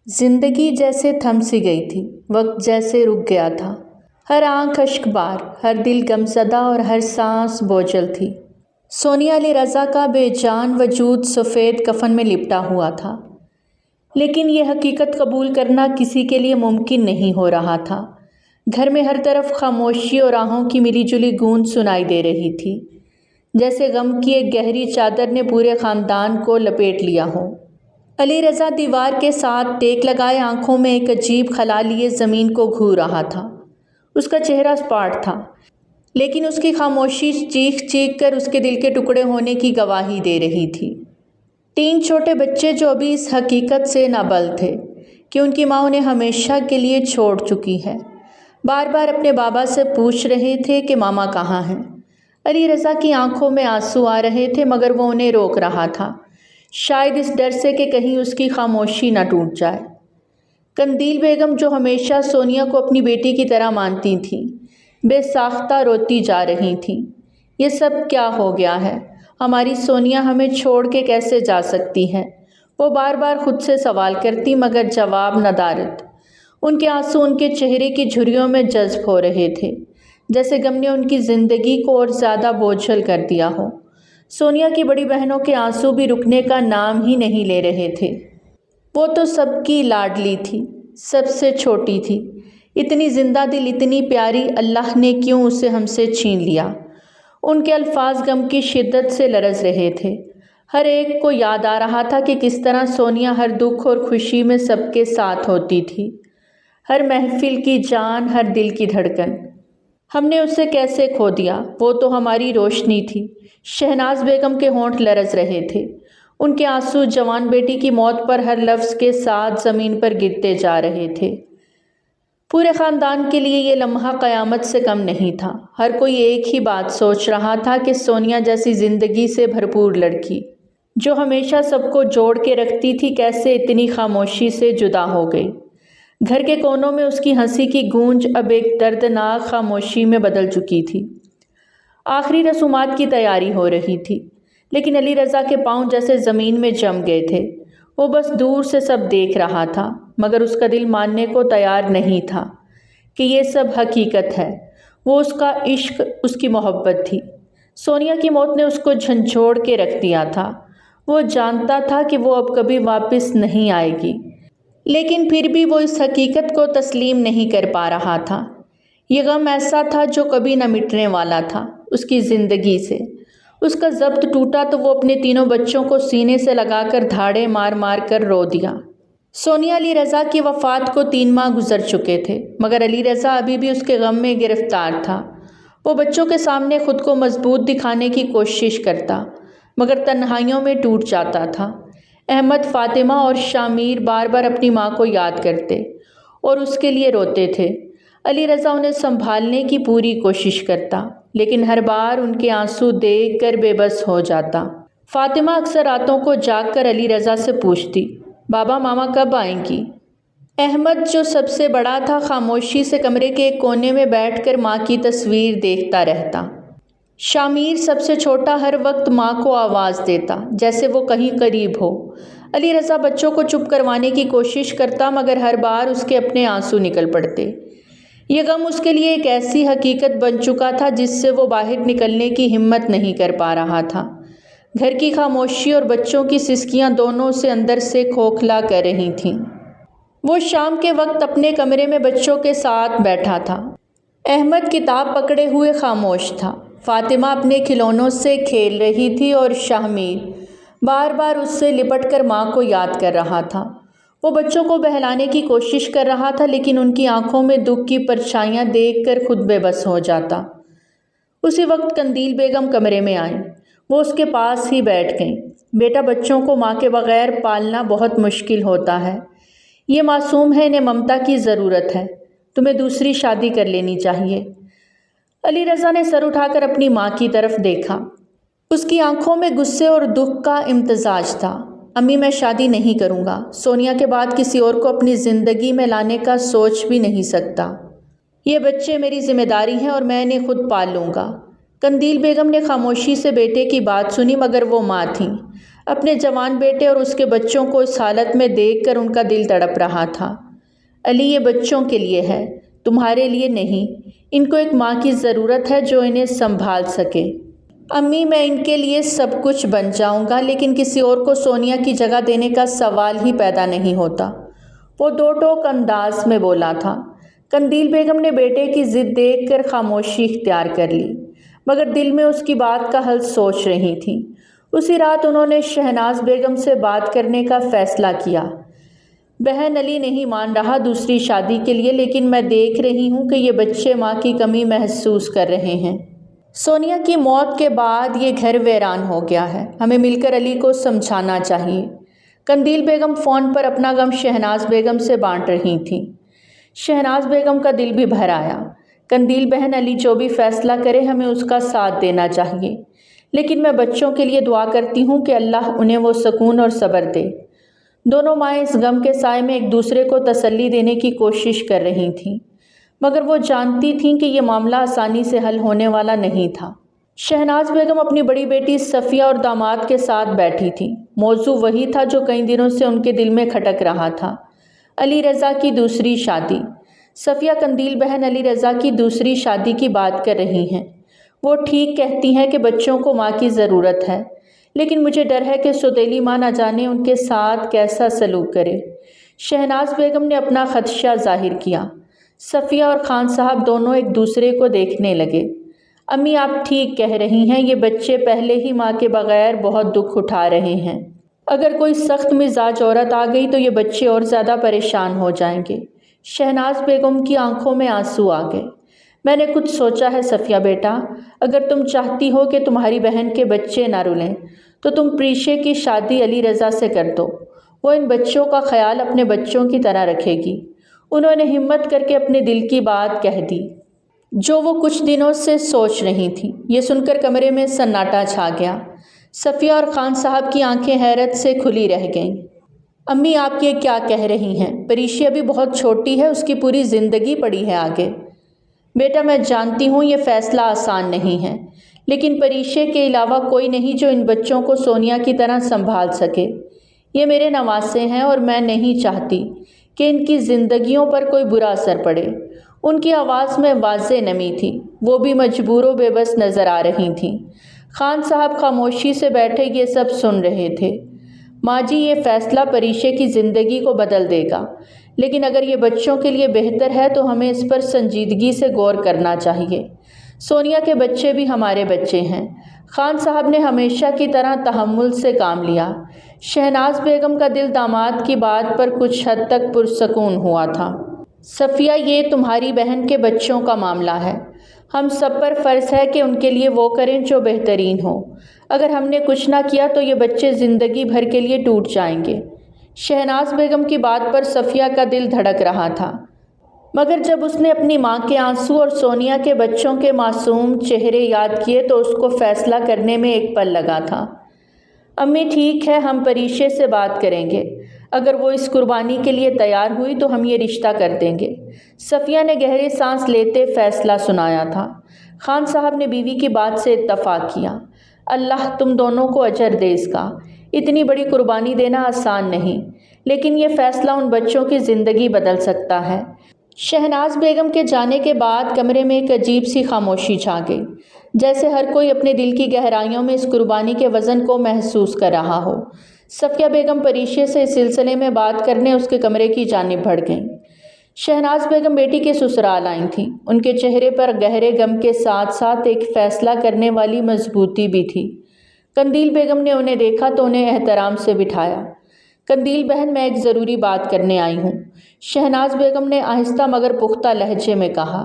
زندگی جیسے تھم سی گئی تھی، وقت جیسے رک گیا تھا۔ ہر آنکھ اشک بار، ہر دل غمزدہ اور ہر سانس بوجھل تھی۔ سونیا علی رضا کا بے جان وجود سفید کفن میں لپٹا ہوا تھا، لیکن یہ حقیقت قبول کرنا کسی کے لیے ممکن نہیں ہو رہا تھا۔ گھر میں ہر طرف خاموشی اور آہوں کی ملی جلی گونج سنائی دے رہی تھی، جیسے غم کی ایک گہری چادر نے پورے خاندان کو لپیٹ لیا ہو۔ علی رضا دیوار کے ساتھ ٹیک لگائے آنکھوں میں ایک عجیب خلا لیے زمین کو گھو رہا تھا۔ اس کا چہرہ سپاٹ تھا، لیکن اس کی خاموشی چیخ چیخ کر اس کے دل کے ٹکڑے ہونے کی گواہی دے رہی تھی۔ 3 چھوٹے بچے جو ابھی اس حقیقت سے نابلد تھے کہ ان کی ماں انہیں ہمیشہ کے لیے چھوڑ چکی ہے، بار بار اپنے بابا سے پوچھ رہے تھے کہ ماما کہاں ہیں۔ علی رضا کی آنکھوں میں آنسو آ رہے تھے، مگر وہ انہیں روک رہا تھا، شاید اس ڈر سے کہ کہیں اس کی خاموشی نہ ٹوٹ جائے۔ قندیل بیگم، جو ہمیشہ سونیا کو اپنی بیٹی کی طرح مانتی تھیں، بے ساختہ روتی جا رہی تھیں۔ یہ سب کیا ہو گیا ہے؟ ہماری سونیا ہمیں چھوڑ کے کیسے جا سکتی ہے؟ وہ بار بار خود سے سوال کرتی، مگر جواب ندارد۔ ان کے آنسو ان کے چہرے کی جھریوں میں جذب ہو رہے تھے، جیسے غم نے ان کی زندگی کو اور زیادہ بوجھل کر دیا ہو۔ سونیا کی بڑی بہنوں کے آنسو بھی رکنے کا نام ہی نہیں لے رہے تھے۔ وہ تو سب کی لاڈلی تھی، سب سے چھوٹی تھی، اتنی زندہ دل، اتنی پیاری، اللہ نے کیوں اسے ہم سے چھین لیا؟ ان کے الفاظ غم کی شدت سے لرز رہے تھے۔ ہر ایک کو یاد آ رہا تھا کہ کس طرح سونیا ہر دکھ اور خوشی میں سب کے ساتھ ہوتی تھی، ہر محفل کی جان، ہر دل کی دھڑکن۔ ہم نے اسے کیسے کھو دیا؟ وہ تو ہماری روشنی تھی۔ شہناز بیگم کے ہونٹ لرز رہے تھے، ان کے آنسو جوان بیٹی کی موت پر ہر لفظ کے ساتھ زمین پر گرتے جا رہے تھے۔ پورے خاندان کے لیے یہ لمحہ قیامت سے کم نہیں تھا۔ ہر کوئی ایک ہی بات سوچ رہا تھا کہ سونیا جیسی زندگی سے بھرپور لڑکی، جو ہمیشہ سب کو جوڑ کے رکھتی تھی، کیسے اتنی خاموشی سے جدا ہو گئی۔ گھر کے کونوں میں اس کی ہنسی کی گونج اب ایک دردناک خاموشی میں بدل چکی تھی۔ آخری رسومات کی تیاری ہو رہی تھی، لیکن علی رضا کے پاؤں جیسے زمین میں جم گئے تھے۔ وہ بس دور سے سب دیکھ رہا تھا، مگر اس کا دل ماننے کو تیار نہیں تھا کہ یہ سب حقیقت ہے۔ وہ اس کا عشق، اس کی محبت تھی۔ سونیا کی موت نے اس کو جھنجھوڑ کے رکھ دیا تھا۔ وہ جانتا تھا کہ وہ اب کبھی واپس نہیں آئے گی، لیکن پھر بھی وہ اس حقیقت کو تسلیم نہیں کر پا رہا تھا۔ یہ غم ایسا تھا جو کبھی نہ مٹنے والا تھا اس کی زندگی سے۔ اس کا ضبط ٹوٹا تو وہ اپنے 3 بچوں کو سینے سے لگا کر دھاڑے مار مار کر رو دیا۔ سونیا علی رضا کی وفات کو 3 ماہ گزر چکے تھے، مگر علی رضا ابھی بھی اس کے غم میں گرفتار تھا۔ وہ بچوں کے سامنے خود کو مضبوط دکھانے کی کوشش کرتا، مگر تنہائیوں میں ٹوٹ جاتا تھا۔ احمد، فاطمہ اور شامیر بار بار اپنی ماں کو یاد کرتے اور اس کے لیے روتے تھے۔ علی رضا انہیں سنبھالنے کی پوری کوشش کرتا، لیکن ہر بار ان کے آنسو دیکھ کر بے بس ہو جاتا۔ فاطمہ اکثر راتوں کو جاگ کر علی رضا سے پوچھتی، بابا ماما کب آئیں گی؟ احمد، جو سب سے بڑا تھا، خاموشی سے کمرے کے ایک کونے میں بیٹھ کر ماں کی تصویر دیکھتا رہتا۔ شامیر، سب سے چھوٹا، ہر وقت ماں کو آواز دیتا، جیسے وہ کہیں قریب ہو۔ علی رضا بچوں کو چپ کروانے کی کوشش کرتا، مگر ہر بار اس کے اپنے آنسو نکل پڑتے۔ یہ غم اس کے لیے ایک ایسی حقیقت بن چکا تھا جس سے وہ باہر نکلنے کی ہمت نہیں کر پا رہا تھا۔ گھر کی خاموشی اور بچوں کی سسکیاں دونوں سے اندر سے کھوکھلا کر رہی تھیں۔ وہ شام کے وقت اپنے کمرے میں بچوں کے ساتھ بیٹھا تھا۔ احمد کتاب پکڑے ہوئے خاموش تھا، فاطمہ اپنے کھلونوں سے کھیل رہی تھی اور شامیر بار بار اس سے لپٹ کر ماں کو یاد کر رہا تھا۔ وہ بچوں کو بہلانے کی کوشش کر رہا تھا، لیکن ان کی آنکھوں میں دکھ کی پرچھائیاں دیکھ کر خود بے بس ہو جاتا۔ اسی وقت قندیل بیگم کمرے میں آئیں۔ وہ اس کے پاس ہی بیٹھ گئیں۔ بیٹا، بچوں کو ماں کے بغیر پالنا بہت مشکل ہوتا ہے۔ یہ معصوم ہے، انہیں ممتا کی ضرورت ہے۔ تمہیں دوسری شادی کر لینی چاہیے۔ علی رضا نے سر اٹھا کر اپنی ماں کی طرف دیکھا۔ اس کی آنکھوں میں غصے اور دکھ کا امتزاج تھا۔ امی، میں شادی نہیں کروں گا۔ سونیا کے بعد کسی اور کو اپنی زندگی میں لانے کا سوچ بھی نہیں سکتا۔ یہ بچے میری ذمہ داری ہیں اور میں انہیں خود پال لوں گا۔ قندیل بیگم نے خاموشی سے بیٹے کی بات سنی، مگر وہ ماں تھیں۔ اپنے جوان بیٹے اور اس کے بچوں کو اس حالت میں دیکھ کر ان کا دل تڑپ رہا تھا۔ علی، یہ بچوں کے لیے ہے، تمہارے لیے نہیں۔ ان کو ایک ماں کی ضرورت ہے جو انہیں سنبھال سکے۔ امی، میں ان کے لیے سب کچھ بن جاؤں گا، لیکن کسی اور کو سونیا کی جگہ دینے کا سوال ہی پیدا نہیں ہوتا، وہ دو ٹوک انداز میں بولا تھا۔ قندیل بیگم نے بیٹے کی ضد دیکھ کر خاموشی اختیار کر لی، مگر دل میں اس کی بات کا حل سوچ رہی تھی۔ اسی رات انہوں نے شہناز بیگم سے بات کرنے کا فیصلہ کیا۔ بہن، علی نہیں مان رہا دوسری شادی کے لیے، لیکن میں دیکھ رہی ہوں کہ یہ بچے ماں کی کمی محسوس کر رہے ہیں۔ سونیا کی موت کے بعد یہ گھر ویران ہو گیا ہے، ہمیں مل کر علی کو سمجھانا چاہیے۔ قندیل بیگم فون پر اپنا غم شہناز بیگم سے بانٹ رہی تھیں۔ شہناز بیگم کا دل بھی بھر آیا۔ قندیل بہن، علی جو بھی فیصلہ کرے ہمیں اس کا ساتھ دینا چاہیے، لیکن میں بچوں کے لیے دعا کرتی ہوں کہ اللہ انہیں وہ سکون اور صبر دے۔ دونوں مائیں اس غم کے سائے میں ایک دوسرے کو تسلی دینے کی کوشش کر رہی تھیں، مگر وہ جانتی تھیں کہ یہ معاملہ آسانی سے حل ہونے والا نہیں تھا۔ شہناز بیگم اپنی بڑی بیٹی صفیہ اور داماد کے ساتھ بیٹھی تھی۔ موضوع وہی تھا جو کئی دنوں سے ان کے دل میں کھٹک رہا تھا، علی رضا کی دوسری شادی۔ صفیہ قندیل بہن علی رضا کی دوسری شادی کی بات کر رہی ہیں۔ وہ ٹھیک کہتی ہیں کہ بچوں کو ماں کی ضرورت ہے، لیکن مجھے ڈر ہے کہ سوتیلی ماں نہ جانے ان کے ساتھ کیسا سلوک کرے۔ شہناز بیگم نے اپنا خدشہ ظاہر کیا۔ صفیہ اور خان صاحب دونوں ایک دوسرے کو دیکھنے لگے۔ امی، آپ ٹھیک کہہ رہی ہیں، یہ بچے پہلے ہی ماں کے بغیر بہت دکھ اٹھا رہے ہیں۔ اگر کوئی سخت مزاج عورت آ گئی تو یہ بچے اور زیادہ پریشان ہو جائیں گے۔ شہناز بیگم کی آنکھوں میں آنسو آ گئے۔ میں نے کچھ سوچا ہے صفیہ بیٹا، اگر تم چاہتی ہو کہ تمہاری بہن کے بچے نہ رلیں تو تم پریشے کی شادی علی رضا سے کر دو، وہ ان بچوں کا خیال اپنے بچوں کی طرح رکھے گی۔ انہوں نے ہمت کر کے اپنے دل کی بات کہہ دی جو وہ کچھ دنوں سے سوچ رہی تھی۔ یہ سن کر کمرے میں سناٹا چھا گیا۔ صفیہ اور خان صاحب کی آنکھیں حیرت سے کھلی رہ گئیں۔ امی، آپ یہ کیا کہہ رہی ہیں؟ پریشی ابھی بہت چھوٹی ہے، اس کی پوری زندگی پڑی ہے آگے۔ بیٹا، میں جانتی ہوں یہ فیصلہ آسان نہیں ہے، لیکن پریشے کے علاوہ کوئی نہیں جو ان بچوں کو سونیا کی طرح سنبھال سکے۔ یہ میرے نواسے ہیں اور میں نہیں چاہتی کہ ان کی زندگیوں پر کوئی برا اثر پڑے۔ ان کی آواز میں واضح نمی تھی، وہ بھی مجبور و بے بس نظر آ رہی تھیں۔ خان صاحب خاموشی سے بیٹھے یہ سب سن رہے تھے۔ ماں جی، یہ فیصلہ پریشے کی زندگی کو بدل دے گا، لیکن اگر یہ بچوں کے لیے بہتر ہے تو ہمیں اس پر سنجیدگی سے غور کرنا چاہیے۔ سونیا کے بچے بھی ہمارے بچے ہیں۔ خان صاحب نے ہمیشہ کی طرح تحمل سے کام لیا۔ شہناز بیگم کا دل داماد کی بات پر کچھ حد تک پرسکون ہوا تھا۔ صفیہ، یہ تمہاری بہن کے بچوں کا معاملہ ہے، ہم سب پر فرض ہے کہ ان کے لیے وہ کریں جو بہترین ہو۔ اگر ہم نے کچھ نہ کیا تو یہ بچے زندگی بھر کے لیے ٹوٹ جائیں گے۔ شہناز بیگم کی بات پر صفیہ کا دل دھڑک رہا تھا، مگر جب اس نے اپنی ماں کے آنسو اور سونیا کے بچوں کے معصوم چہرے یاد کیے تو اس کو فیصلہ کرنے میں ایک پل لگا تھا۔ امی، ٹھیک ہے، ہم پریشے سے بات کریں گے، اگر وہ اس قربانی کے لیے تیار ہوئی تو ہم یہ رشتہ کر دیں گے۔ صفیہ نے گہری سانس لیتے فیصلہ سنایا تھا۔ خان صاحب نے بیوی کی بات سے اتفاق کیا۔ اللہ تم دونوں کو اجر دے اس کا، اتنی بڑی قربانی دینا آسان نہیں، لیکن یہ فیصلہ ان بچوں کی زندگی بدل سکتا ہے۔ شہناز بیگم کے جانے کے بعد کمرے میں ایک عجیب سی خاموشی چھا گئی، جیسے ہر کوئی اپنے دل کی گہرائیوں میں اس قربانی کے وزن کو محسوس کر رہا ہو۔ صفیہ بیگم پریشے سے اس سلسلے میں بات کرنے اس کے کمرے کی جانب بڑھ گئیں۔ شہناز بیگم بیٹی کے سسرال آئی تھیں۔ ان کے چہرے پر گہرے غم کے ساتھ ساتھ ایک فیصلہ کرنے والی مضبوطی بھی تھی۔ قندیل بیگم نے انہیں دیکھا تو انہیں احترام سے بٹھایا۔ قندیل بہن، میں ایک ضروری بات کرنے آئی ہوں، شہناز بیگم نے آہستہ مگر پختہ لہجے میں کہا۔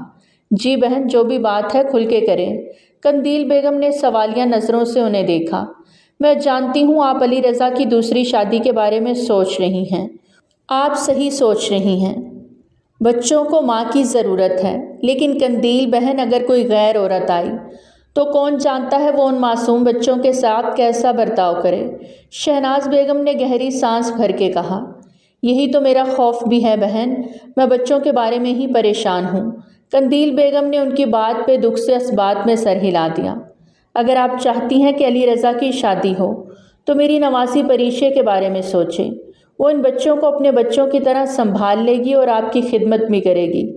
جی بہن، جو بھی بات ہے کھل کے کریں۔ قندیل بیگم نے سوالیہ نظروں سے انہیں دیکھا۔ میں جانتی ہوں آپ علی رضا کی دوسری شادی کے بارے میں سوچ رہی ہیں۔ آپ صحیح سوچ رہی ہیں، بچوں کو ماں کی ضرورت ہے، لیکن قندیل بہن، اگر کوئی غیر عورت آئی تو کون جانتا ہے وہ ان معصوم بچوں کے ساتھ کیسا برتاؤ کرے۔ شہناز بیگم نے گہری سانس بھر کے کہا۔ یہی تو میرا خوف بھی ہے بہن، میں بچوں کے بارے میں ہی پریشان ہوں۔ قندیل بیگم نے ان کی بات پہ دکھ سے اس بات میں سر ہلا دیا۔ اگر آپ چاہتی ہیں کہ علی رضا کی شادی ہو تو میری نواسی پریشے کے بارے میں سوچیں۔ وہ ان بچوں کو اپنے بچوں کی طرح سنبھال لے گی اور آپ کی خدمت بھی کرے گی۔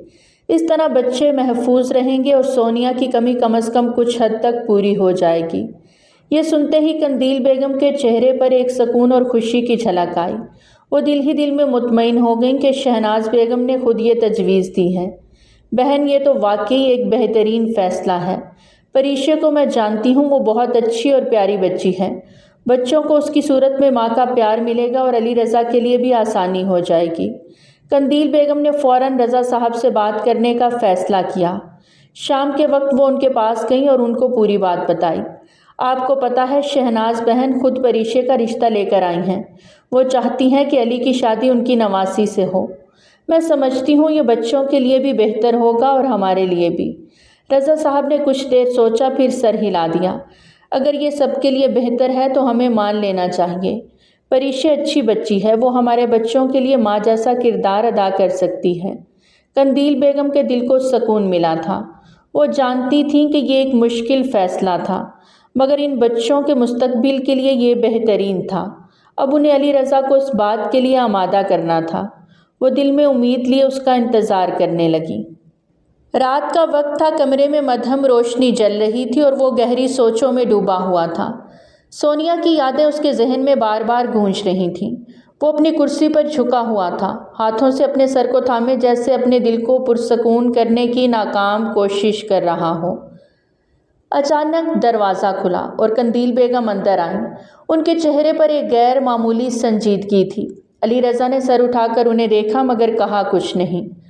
اس طرح بچے محفوظ رہیں گے اور سونیا کی کمی کم از کم کچھ حد تک پوری ہو جائے گی۔ یہ سنتے ہی قندیل بیگم کے چہرے پر ایک سکون اور خوشی کی جھلک آئی۔ وہ دل ہی دل میں مطمئن ہو گئیں کہ شہناز بیگم نے خود یہ تجویز دی ہے۔ بہن، یہ تو واقعی ایک بہترین فیصلہ ہے۔ پریشے کو میں جانتی ہوں، وہ بہت اچھی اور پیاری بچی ہے۔ بچوں کو اس کی صورت میں ماں کا پیار ملے گا اور علی رضا کے لیے بھی آسانی ہو جائے گی۔ قندیل بیگم نے فوراً رضا صاحب سے بات کرنے کا فیصلہ کیا۔ شام کے وقت وہ ان کے پاس گئیں اور ان کو پوری بات بتائی۔ آپ کو پتہ ہے شہناز بہن خود پریشے کا رشتہ لے کر آئی ہیں۔ وہ چاہتی ہیں کہ علی کی شادی ان کی نواسی سے ہو۔ میں سمجھتی ہوں یہ بچوں کے لیے بھی بہتر ہوگا اور ہمارے لیے بھی۔ رضا صاحب نے کچھ دیر سوچا، پھر سر ہلا دیا۔ اگر یہ سب کے لیے بہتر ہے تو ہمیں مان لینا چاہیے۔ پریشے اچھی بچی ہے، وہ ہمارے بچوں کے لیے ماں جیسا کردار ادا کر سکتی ہے۔ قندیل بیگم کے دل کو سکون ملا تھا۔ وہ جانتی تھیں کہ یہ ایک مشکل فیصلہ تھا، مگر ان بچوں کے مستقبل کے لیے یہ بہترین تھا۔ اب انہیں علی رضا کو اس بات کے لیے آمادہ کرنا تھا۔ وہ دل میں امید لیے اس کا انتظار کرنے لگی۔ رات کا وقت تھا، کمرے میں مدھم روشنی جل رہی تھی اور وہ گہری سوچوں میں ڈوبا ہوا تھا۔ سونیا کی یادیں اس کے ذہن میں بار بار گونج رہی تھیں۔ وہ اپنی کرسی پر جھکا ہوا تھا، ہاتھوں سے اپنے سر کو تھامے جیسے اپنے دل کو پرسکون کرنے کی ناکام کوشش کر رہا ہو۔ اچانک دروازہ کھلا اور قندیل بیگم اندر آئیں۔ ان کے چہرے پر ایک غیر معمولی سنجیدگی تھی۔ علی رضا نے سر اٹھا کر انہیں دیکھا مگر کہا کچھ نہیں۔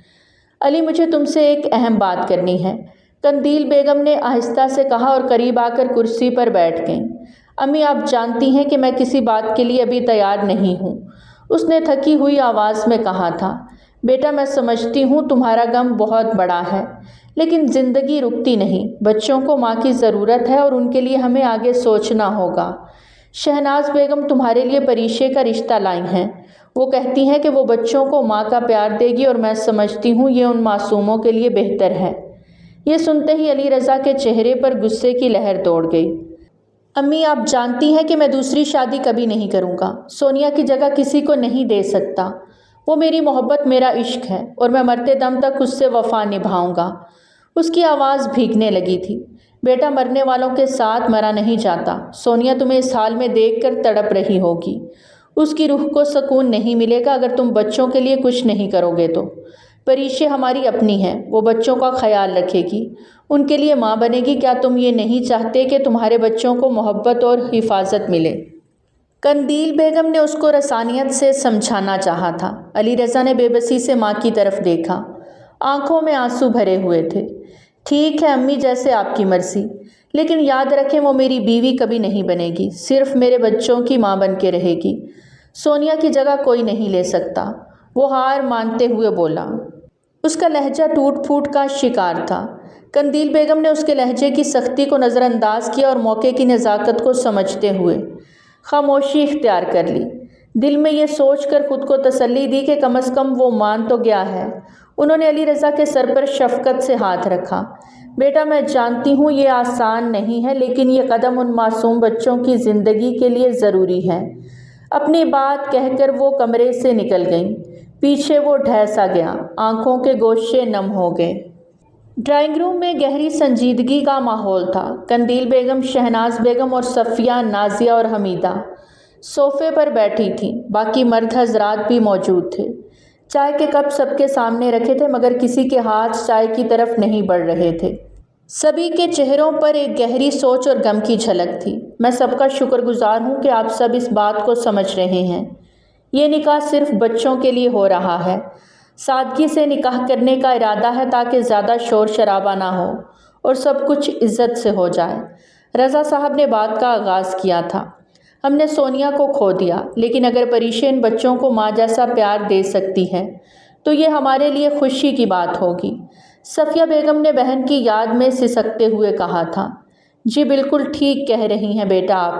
علی، مجھے تم سے ایک اہم بات کرنی ہے، قندیل بیگم نے آہستہ سے کہا اور قریب آ کر کرسی پر بیٹھ گئیں۔ امی، آپ جانتی ہیں کہ میں کسی بات کے لیے ابھی تیار نہیں ہوں، اس نے تھکی ہوئی آواز میں کہا تھا۔ بیٹا، میں سمجھتی ہوں تمہارا غم بہت بڑا ہے، لیکن زندگی رکتی نہیں۔ بچوں کو ماں کی ضرورت ہے اور ان کے لیے ہمیں آگے سوچنا ہوگا۔ شہناز بیگم تمہارے لیے پریشے کا رشتہ لائی ہیں۔ وہ کہتی ہیں کہ وہ بچوں کو ماں کا پیار دے گی اور میں سمجھتی ہوں یہ ان معصوموں کے لیے بہتر ہے۔ یہ سنتے ہی علی رضا کے چہرے پر غصے کی لہر دوڑ گئی۔ امی، آپ جانتی ہیں کہ میں دوسری شادی کبھی نہیں کروں گا۔ سونیا کی جگہ کسی کو نہیں دے سکتا۔ وہ میری محبت، میرا عشق ہے اور میں مرتے دم تک اس سے وفا نبھاؤں گا۔ اس کی آواز بھیگنے لگی تھی۔ بیٹا، مرنے والوں کے ساتھ مرا نہیں جاتا۔ سونیا تمہیں اس حال میں دیکھ کر تڑپ رہی ہوگی۔ اس کی روح کو سکون نہیں ملے گا اگر تم بچوں کے لیے کچھ نہیں کرو گے تو۔ پریشے ہماری اپنی ہے، وہ بچوں کا خیال رکھے گی، ان کے لیے ماں بنے گی۔ کیا تم یہ نہیں چاہتے کہ تمہارے بچوں کو محبت اور حفاظت ملے؟ قندیل بیگم نے اس کو رسانیت سے سمجھانا چاہا تھا۔ علی رضا نے بے بسی سے ماں کی طرف دیکھا، آنکھوں میں آنسو بھرے ہوئے تھے۔ ٹھیک ہے امی، جیسے آپ کی مرضی، لیکن یاد رکھیں وہ میری بیوی کبھی نہیں بنے گی، صرف میرے بچوں کی ماں بن کے رہے گی۔ سونیا کی جگہ کوئی نہیں لے سکتا، وہ ہار مانتے ہوئے بولا۔ اس کا لہجہ ٹوٹ پھوٹ کا شکار تھا۔ قندیل بیگم نے اس کے لہجے کی سختی کو نظر انداز کیا اور موقع کی نزاکت کو سمجھتے ہوئے خاموشی اختیار کر لی۔ دل میں یہ سوچ کر خود کو تسلی دی کہ کم از کم وہ مان تو گیا ہے۔ انہوں نے علی رضا کے سر پر شفقت سے ہاتھ رکھا۔ بیٹا، میں جانتی ہوں یہ آسان نہیں ہے، لیکن یہ قدم ان معصوم بچوں کی زندگی کے لیے ضروری ہے۔ اپنی بات کہہ کر وہ کمرے سے نکل گئیں۔ پیچھے وہ ڈھہ سا گیا، آنکھوں کے گوشے نم ہو گئے۔ ڈرائنگ روم میں گہری سنجیدگی کا ماحول تھا۔ قندیل بیگم، شہناز بیگم اور صفیہ، نازیہ اور حمیدہ صوفے پر بیٹھی تھیں۔ باقی مرد حضرات بھی موجود تھے۔ چائے کے کپ سب کے سامنے رکھے تھے مگر کسی کے ہاتھ چائے کی طرف نہیں بڑھ رہے تھے۔ سبھی کے چہروں پر ایک گہری سوچ اور غم کی جھلک تھی۔ میں سب کا شکر گزار ہوں کہ آپ سب اس بات کو سمجھ رہے ہیں۔ یہ نکاح صرف بچوں کے لیے ہو رہا ہے۔ سادگی سے نکاح کرنے کا ارادہ ہے تاکہ زیادہ شور شرابہ نہ ہو اور سب کچھ عزت سے ہو جائے۔ رضا صاحب نے بات کا آغاز کیا تھا۔ ہم نے سونیا کو کھو دیا، لیکن اگر پریشے ان بچوں کو ماں جیسا پیار دے سکتی ہے تو یہ ہمارے لیے خوشی کی بات ہوگی۔ صفیہ بیگم نے بہن کی یاد میں سسکتے ہوئے کہا تھا۔ جی بالکل ٹھیک کہہ رہی ہیں بیٹا آپ۔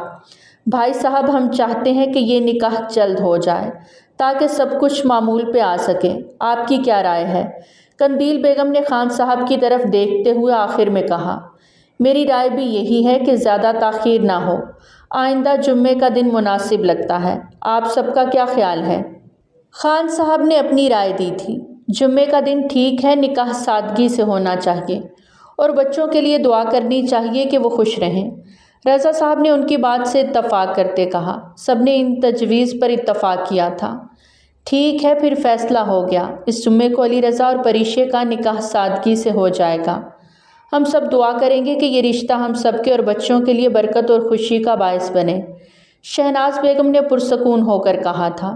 بھائی صاحب، ہم چاہتے ہیں کہ یہ نکاح جلد ہو جائے تاکہ سب کچھ معمول پہ آ سکے۔ آپ کی کیا رائے ہے؟ قندیل بیگم نے خان صاحب کی طرف دیکھتے ہوئے آخر میں کہا۔ میری رائے بھی یہی ہے کہ زیادہ تاخیر نہ ہو۔ آئندہ جمعے کا دن مناسب لگتا ہے، آپ سب کا کیا خیال ہے؟ خان صاحب نے اپنی رائے دی تھی۔ جمعے کا دن ٹھیک ہے، نکاح سادگی سے ہونا چاہیے اور بچوں کے لیے دعا کرنی چاہیے کہ وہ خوش رہیں۔ رضا صاحب نے ان کی بات سے اتفاق کرتے کہا۔ سب نے ان تجویز پر اتفاق کیا تھا۔ ٹھیک ہے، پھر فیصلہ ہو گیا۔ اس جمعے کو علی رضا اور پریشے کا نکاح سادگی سے ہو جائے گا۔ ہم سب دعا کریں گے کہ یہ رشتہ ہم سب کے اور بچوں کے لیے برکت اور خوشی کا باعث بنے، شہناز بیگم نے پرسکون ہو کر کہا تھا۔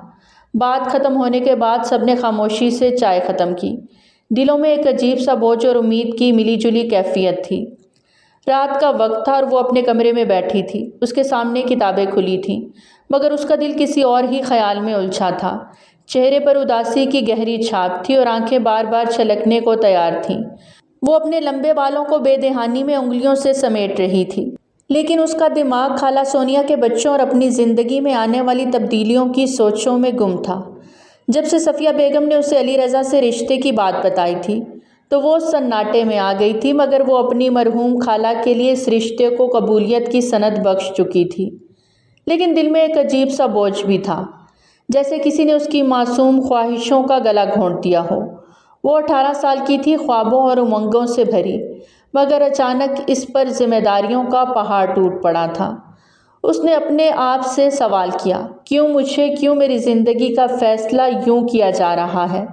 بات ختم ہونے کے بعد سب نے خاموشی سے چائے ختم کی۔ دلوں میں ایک عجیب سا بوجھ اور امید کی ملی جلی کیفیت تھی۔ رات کا وقت تھا اور وہ اپنے کمرے میں بیٹھی تھی۔ اس کے سامنے کتابیں کھلی تھیں، مگر اس کا دل کسی اور ہی خیال میں الجھا تھا۔ چہرے پر اداسی کی گہری چھاپ تھی اور آنکھیں بار بار چھلکنے کو تیار تھیں۔ وہ اپنے لمبے بالوں کو بے دہانی میں انگلیوں سے سمیٹ رہی تھی، لیکن اس کا دماغ خالہ سونیا کے بچوں اور اپنی زندگی میں آنے والی تبدیلیوں کی سوچوں میں گم تھا۔ جب سے صفیہ بیگم نے اسے علی رضا سے رشتے کی بات بتائی تھی تو وہ سناٹے میں آ گئی تھی، مگر وہ اپنی مرحوم خالہ کے لیے اس رشتے کو قبولیت کی سند بخش چکی تھی۔ لیکن دل میں ایک عجیب سا بوجھ بھی تھا، جیسے کسی نے اس کی معصوم خواہشوں کا گلا گھونٹ دیا ہو۔ وہ 18 سال کی تھی، خوابوں اور امنگوں سے بھری، مگر اچانک اس پر ذمہ داریوں کا پہاڑ ٹوٹ پڑا تھا۔ اس نے اپنے آپ سے سوال کیا، کیوں مجھے، کیوں میری زندگی کا فیصلہ یوں کیا جا رہا ہے؟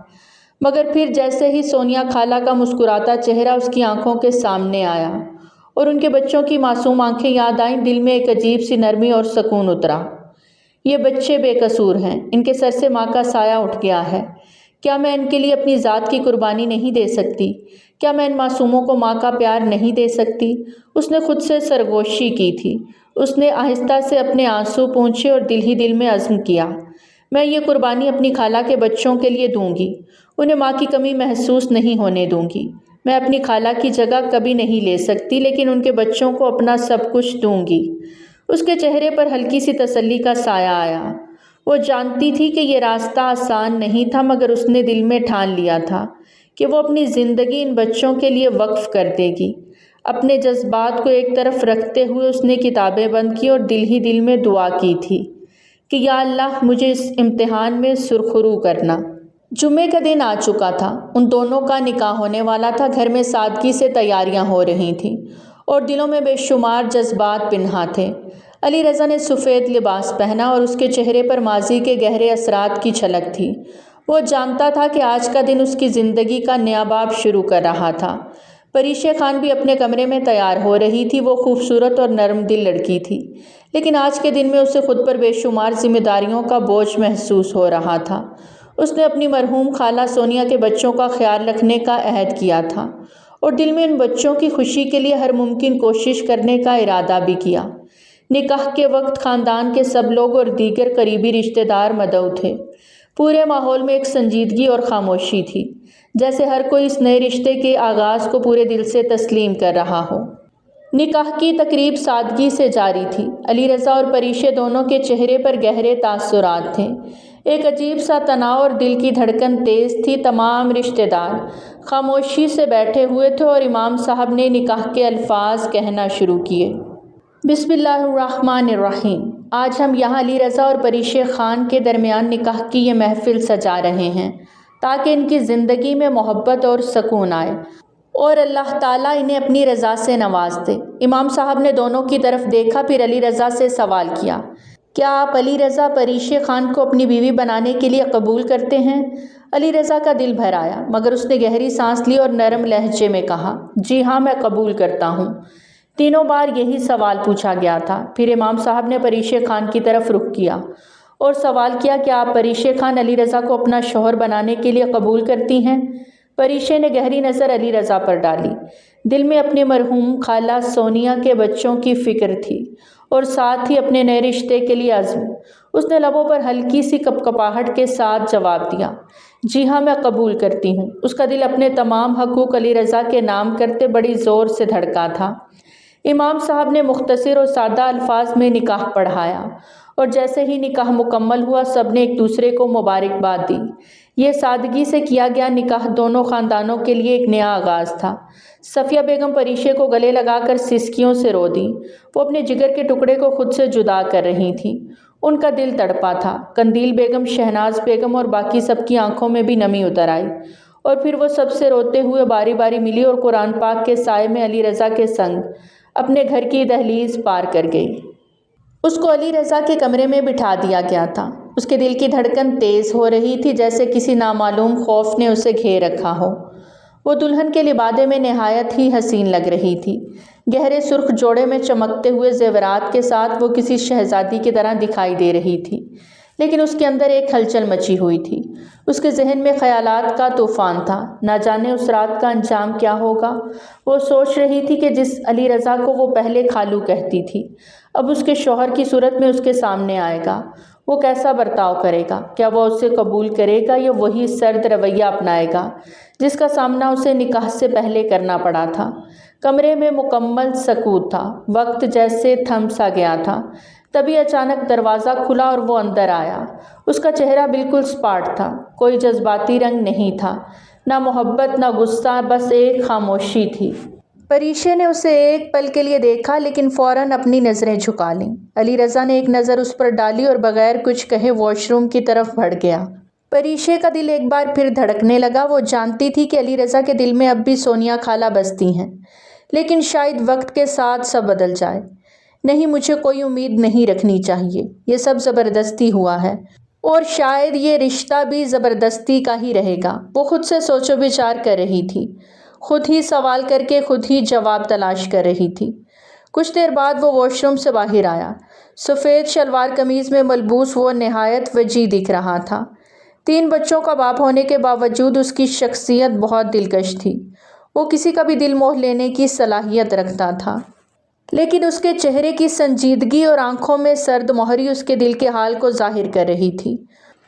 مگر پھر جیسے ہی سونیا خالہ کا مسکراتا چہرہ اس کی آنکھوں کے سامنے آیا اور ان کے بچوں کی معصوم آنکھیں یاد آئیں، دل میں ایک عجیب سی نرمی اور سکون اترا۔ یہ بچے بے قصور ہیں، ان کے سر سے ماں کا سایہ اٹھ گیا ہے۔ کیا میں ان کے لیے اپنی ذات کی قربانی نہیں دے سکتی؟ کیا میں ان معصوموں کو ماں کا پیار نہیں دے سکتی؟ اس نے خود سے سرگوشی کی تھی۔ اس نے آہستہ سے اپنے آنسو پونچھے اور دل ہی دل میں عزم کیا، میں یہ قربانی اپنی خالہ کے بچوں کے لیے دوں گی، انہیں ماں کی کمی محسوس نہیں ہونے دوں گی۔ میں اپنی خالہ کی جگہ کبھی نہیں لے سکتی، لیکن ان کے بچوں کو اپنا سب کچھ دوں گی۔ اس کے چہرے پر ہلکی سی تسلی کا سایہ آیا۔ وہ جانتی تھی کہ یہ راستہ آسان نہیں تھا، مگر اس نے دل میں ٹھان لیا تھا کہ وہ اپنی زندگی ان بچوں کے لیے وقف کر دے گی۔ اپنے جذبات کو ایک طرف رکھتے ہوئے اس نے کتابیں بند کی اور دل ہی دل میں دعا کی تھی کہ یا اللہ مجھے اس امتحان میں سرخرو کرنا۔ جمعے کا دن آ چکا تھا، ان دونوں کا نکاح ہونے والا تھا۔ گھر میں سادگی سے تیاریاں ہو رہی تھیں اور دلوں میں بے شمار جذبات پنہاں تھے۔ علی رضا نے سفید لباس پہنا اور اس کے چہرے پر ماضی کے گہرے اثرات کی جھلک تھی۔ وہ جانتا تھا کہ آج کا دن اس کی زندگی کا نیا باب شروع کر رہا تھا۔ پریشے خان بھی اپنے کمرے میں تیار ہو رہی تھی۔ وہ خوبصورت اور نرم دل لڑکی تھی، لیکن آج کے دن میں اسے خود پر بے شمار ذمہ داریوں کا بوجھ محسوس ہو رہا تھا۔ اس نے اپنی مرحوم خالہ سونیا کے بچوں کا خیال رکھنے کا عہد کیا تھا اور دل میں ان بچوں کی خوشی کے لیے ہر ممکن کوشش کرنے کا ارادہ بھی کیا۔ نکاح کے وقت خاندان کے سب لوگ اور دیگر قریبی رشتہ دار مدعو تھے۔ پورے ماحول میں ایک سنجیدگی اور خاموشی تھی، جیسے ہر کوئی اس نئے رشتے کے آغاز کو پورے دل سے تسلیم کر رہا ہو۔ نکاح کی تقریب سادگی سے جاری تھی۔ علی رضا اور پریشے دونوں کے چہرے پر گہرے تاثرات تھے، ایک عجیب سا تناؤ اور دل کی دھڑکن تیز تھی۔ تمام رشتہ دار خاموشی سے بیٹھے ہوئے تھے اور امام صاحب نے نکاح کے الفاظ کہنا شروع کیے۔ بسم اللہ الرحمن الرحیم۔ آج ہم یہاں علی رضا اور پریشے خان کے درمیان نکاح کی یہ محفل سجا رہے ہیں تاکہ ان کی زندگی میں محبت اور سکون آئے اور اللہ تعالیٰ انہیں اپنی رضا سے نواز دے۔ امام صاحب نے دونوں کی طرف دیکھا، پھر علی رضا سے سوال کیا، کیا آپ علی رضا پریشے خان کو اپنی بیوی بنانے کے لیے قبول کرتے ہیں؟ علی رضا کا دل بھر آیا، مگر اس نے گہری سانس لی اور نرم لہجے میں کہا، جی ہاں میں قبول کرتا ہوں۔ تینوں بار یہی سوال پوچھا گیا تھا۔ پھر امام صاحب نے پریشے خان کی طرف رخ کیا اور سوال کیا، کیا آپ پریشے خان علی رضا کو اپنا شوہر بنانے کے لیے قبول کرتی ہیں؟ پریشے نے گہری نظر علی رضا پر ڈالی۔ دل میں اپنی مرحوم خالہ سونیا کے بچوں کی فکر تھی اور ساتھ ہی اپنے نئے رشتے کے لیے عزم۔ اس نے لبوں پر ہلکی سی کپکپاہٹ کے ساتھ جواب دیا، جی ہاں میں قبول کرتی ہوں۔ اس کا دل اپنے تمام حقوق علی رضا کے نام کرتے بڑی زور سے دھڑکا تھا۔ امام صاحب نے مختصر اور سادہ الفاظ میں نکاح پڑھایا اور جیسے ہی نکاح مکمل ہوا سب نے ایک دوسرے کو مبارکباد دی۔ یہ سادگی سے کیا گیا نکاح دونوں خاندانوں کے لیے ایک نیا آغاز تھا۔ صفیہ بیگم پریشے کو گلے لگا کر سسکیوں سے رو دی۔ وہ اپنے جگر کے ٹکڑے کو خود سے جدا کر رہی تھیں۔ ان کا دل تڑپا تھا۔ قندیل بیگم، شہناز بیگم اور باقی سب کی آنکھوں میں بھی نمی اتر آئی، اور پھر وہ سب سے روتے ہوئے باری باری ملی اور قرآن پاک کے سائے میں علی رضا کے سنگ اپنے گھر کی دہلیز پار کر گئی۔ اس کو علی رضا کے کمرے میں بٹھا دیا گیا تھا۔ اس کے دل کی دھڑکن تیز ہو رہی تھی، جیسے کسی نامعلوم خوف نے اسے گھیر رکھا ہو۔ وہ دلہن کے لبادے میں نہایت ہی حسین لگ رہی تھی۔ گہرے سرخ جوڑے میں چمکتے ہوئے زیورات کے ساتھ وہ کسی شہزادی کی طرح دکھائی دے رہی تھی، لیکن اس کے اندر ایک ہلچل مچی ہوئی تھی۔ اس کے ذہن میں خیالات کا طوفان تھا۔ نہ جانے اس رات کا انجام کیا ہوگا۔ وہ سوچ رہی تھی کہ جس علی رضا کو وہ پہلے خالو کہتی تھی، اب اس کے شوہر کی صورت میں اس کے سامنے آئے گا۔ وہ کیسا برتاؤ کرے گا؟ کیا وہ اسے قبول کرے گا یا وہی سرد رویہ اپنائے گا جس کا سامنا اسے نکاح سے پہلے کرنا پڑا تھا؟ کمرے میں مکمل سکوت تھا۔ وقت جیسے تھم سا گیا تھا۔ تبھی اچانک دروازہ کھلا اور وہ اندر آیا۔ اس کا چہرہ بالکل سپاٹ تھا۔ کوئی جذباتی رنگ نہیں تھا، نہ محبت نہ غصہ، بس ایک خاموشی تھی۔ پریشے نے اسے ایک پل کے لیے دیکھا، لیکن فوراً اپنی نظریں جھکا لیں۔ علی رضا نے ایک نظر اس پر ڈالی اور بغیر کچھ کہے واش روم کی طرف بڑھ گیا۔ پریشے کا دل ایک بار پھر دھڑکنے لگا۔ وہ جانتی تھی کہ علی رضا کے دل میں اب بھی سونیا خالہ بستی ہیں، لیکن شاید وقت کے ساتھ سب بدل جائے۔ نہیں، مجھے کوئی امید نہیں رکھنی چاہیے۔ یہ سب زبردستی ہوا ہے، اور شاید یہ رشتہ بھی زبردستی کا ہی رہے گا۔ وہ خود سے سوچ و بچار کر رہی تھی، خود ہی سوال کر کے خود ہی جواب تلاش کر رہی تھی۔ کچھ دیر بعد وہ واش روم سے باہر آیا۔ سفید شلوار قمیض میں ملبوس وہ نہایت وجیح دکھ رہا تھا۔ 3 بچوں کا باپ ہونے کے باوجود اس کی شخصیت بہت دلکش تھی۔ وہ کسی کا بھی دل موہ لینے کی صلاحیت رکھتا تھا، لیکن اس کے چہرے کی سنجیدگی اور آنکھوں میں سرد مہری اس کے دل کے حال کو ظاہر کر رہی تھی۔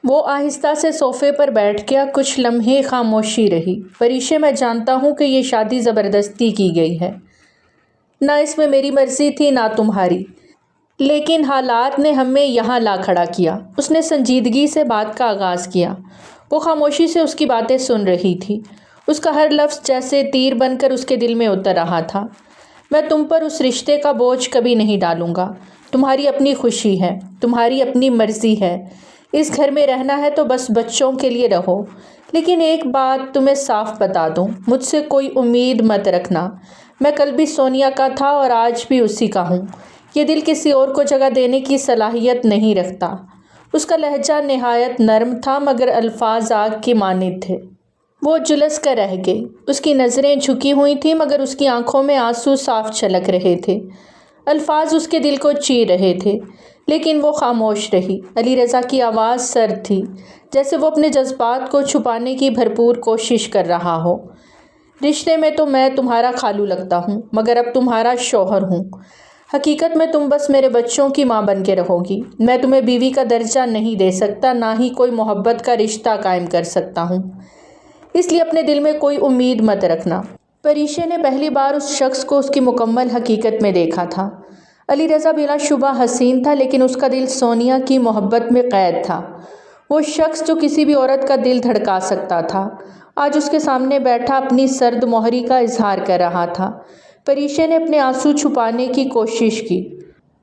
وہ آہستہ سے صوفے پر بیٹھ گیا۔ کچھ لمحے خاموشی رہی۔ پریشے، میں جانتا ہوں کہ یہ شادی زبردستی کی گئی ہے، نہ اس میں میری مرضی تھی نہ تمہاری، لیکن حالات نے ہمیں یہاں لا کھڑا کیا۔ اس نے سنجیدگی سے بات کا آغاز کیا۔ وہ خاموشی سے اس کی باتیں سن رہی تھی۔ اس کا ہر لفظ جیسے تیر بن کر اس کے دل میں اتر رہا تھا۔ میں تم پر اس رشتے کا بوجھ کبھی نہیں ڈالوں گا۔ تمہاری اپنی خوشی ہے، تمہاری اپنی مرضی ہے۔ اس گھر میں رہنا ہے تو بس بچوں کے لیے رہو، لیکن ایک بات تمہیں صاف بتا دوں، مجھ سے کوئی امید مت رکھنا۔ میں کل بھی سونیا کا تھا اور آج بھی اسی کا ہوں۔ یہ دل کسی اور کو جگہ دینے کی صلاحیت نہیں رکھتا۔ اس کا لہجہ نہایت نرم تھا، مگر الفاظ آگ کی مانند تھے۔ وہ جھلس کر رہ گئی۔ اس کی نظریں جھکی ہوئی تھیں، مگر اس کی آنکھوں میں آنسو صاف چھلک رہے تھے۔ الفاظ اس کے دل کو چیر رہے تھے، لیکن وہ خاموش رہی۔ علی رضا کی آواز سرد تھی، جیسے وہ اپنے جذبات کو چھپانے کی بھرپور کوشش کر رہا ہو۔ رشتے میں تو میں تمہارا خالو لگتا ہوں، مگر اب تمہارا شوہر ہوں۔ حقیقت میں تم بس میرے بچوں کی ماں بن کے رہو گی۔ میں تمہیں بیوی کا درجہ نہیں دے سکتا، نہ ہی کوئی محبت کا رشتہ قائم کر سکتا ہوں، اس لیے اپنے دل میں کوئی امید مت رکھنا۔ پریشے نے پہلی بار اس شخص کو اس کی مکمل حقیقت میں دیکھا تھا۔ علی رضا بلا شبہ حسین تھا، لیکن اس کا دل سونیا کی محبت میں قید تھا۔ وہ شخص جو کسی بھی عورت کا دل دھڑکا سکتا تھا، آج اس کے سامنے بیٹھا اپنی سرد مہری کا اظہار کر رہا تھا۔ پریشے نے اپنے آنسو چھپانے کی کوشش کی،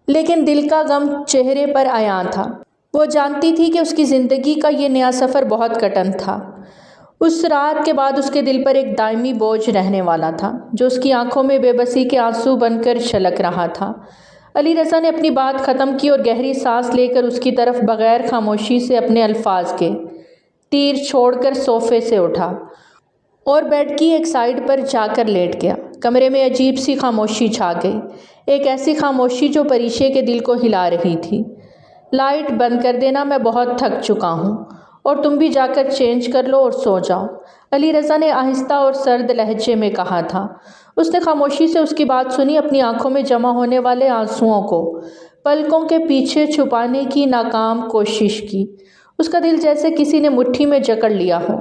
لیکن دل کا غم چہرے پر عیاں تھا۔ وہ جانتی تھی کہ اس کی زندگی کا یہ نیا سفر بہت کٹن تھا۔ اس رات کے بعد اس کے دل پر ایک دائمی بوجھ رہنے والا تھا، جو اس کی آنکھوں میں بے بسی کے آنسو بن کر چھلک رہا تھا۔ علی رضا نے اپنی بات ختم کی اور گہری سانس لے کر اس کی طرف بغیر خاموشی سے اپنے الفاظ کے تیر چھوڑ کر صوفے سے اٹھا اور بیڈ کی ایک سائیڈ پر جا کر لیٹ گیا۔ کمرے میں عجیب سی خاموشی چھا گئی، ایک ایسی خاموشی جو پریشے کے دل کو ہلا رہی تھی۔ لائٹ بند کر دینا، میں بہت تھک چکا ہوں، اور تم بھی جا کر چینج کر لو اور سو جاؤ، علی رضا نے آہستہ اور سرد لہجے میں کہا تھا۔ اس نے خاموشی سے اس کی بات سنی، اپنی آنکھوں میں جمع ہونے والے آنسوؤں کو پلکوں کے پیچھے چھپانے کی ناکام کوشش کی۔ اس کا دل جیسے کسی نے مٹھی میں جکڑ لیا ہو۔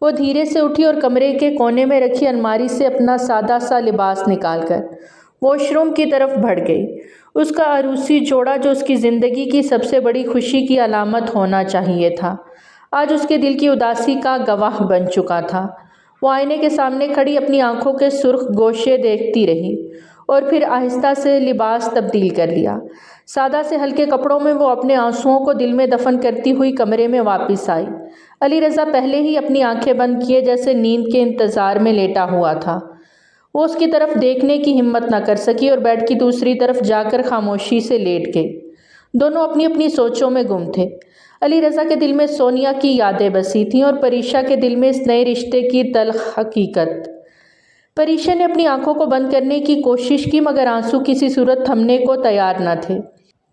وہ دھیرے سے اٹھی اور کمرے کے کونے میں رکھی الماری سے اپنا سادہ سا لباس نکال کر واش روم کی طرف بڑھ گئی۔ اس کا عروسی جوڑا، جو اس کی زندگی کی سب سے بڑی خوشی کی علامت ہونا چاہیے تھا، آج اس کے دل کی اداسی کا گواہ بن چکا تھا۔ وہ آئینے کے سامنے کھڑی اپنی آنکھوں کے سرخ گوشے دیکھتی رہی اور پھر آہستہ سے لباس تبدیل کر لیا۔ سادہ سے ہلکے کپڑوں میں وہ اپنے آنسوؤں کو دل میں دفن کرتی ہوئی کمرے میں واپس آئی۔ علی رضا پہلے ہی اپنی آنکھیں بند کیے جیسے نیند کے انتظار میں لیٹا ہوا تھا۔ وہ اس کی طرف دیکھنے کی ہمت نہ کر سکی اور بیڈ کی دوسری طرف جا کر خاموشی سے لیٹ گئی۔ دونوں اپنی اپنی سوچوں میں گم تھے۔ علی رضا کے دل میں سونیا کی یادیں بسی تھیں اور پریشا کے دل میں اس نئے رشتے کی تلخ حقیقت۔ پریشا نے اپنی آنکھوں کو بند کرنے کی کوشش کی مگر آنسو کسی صورت تھمنے کو تیار نہ تھے۔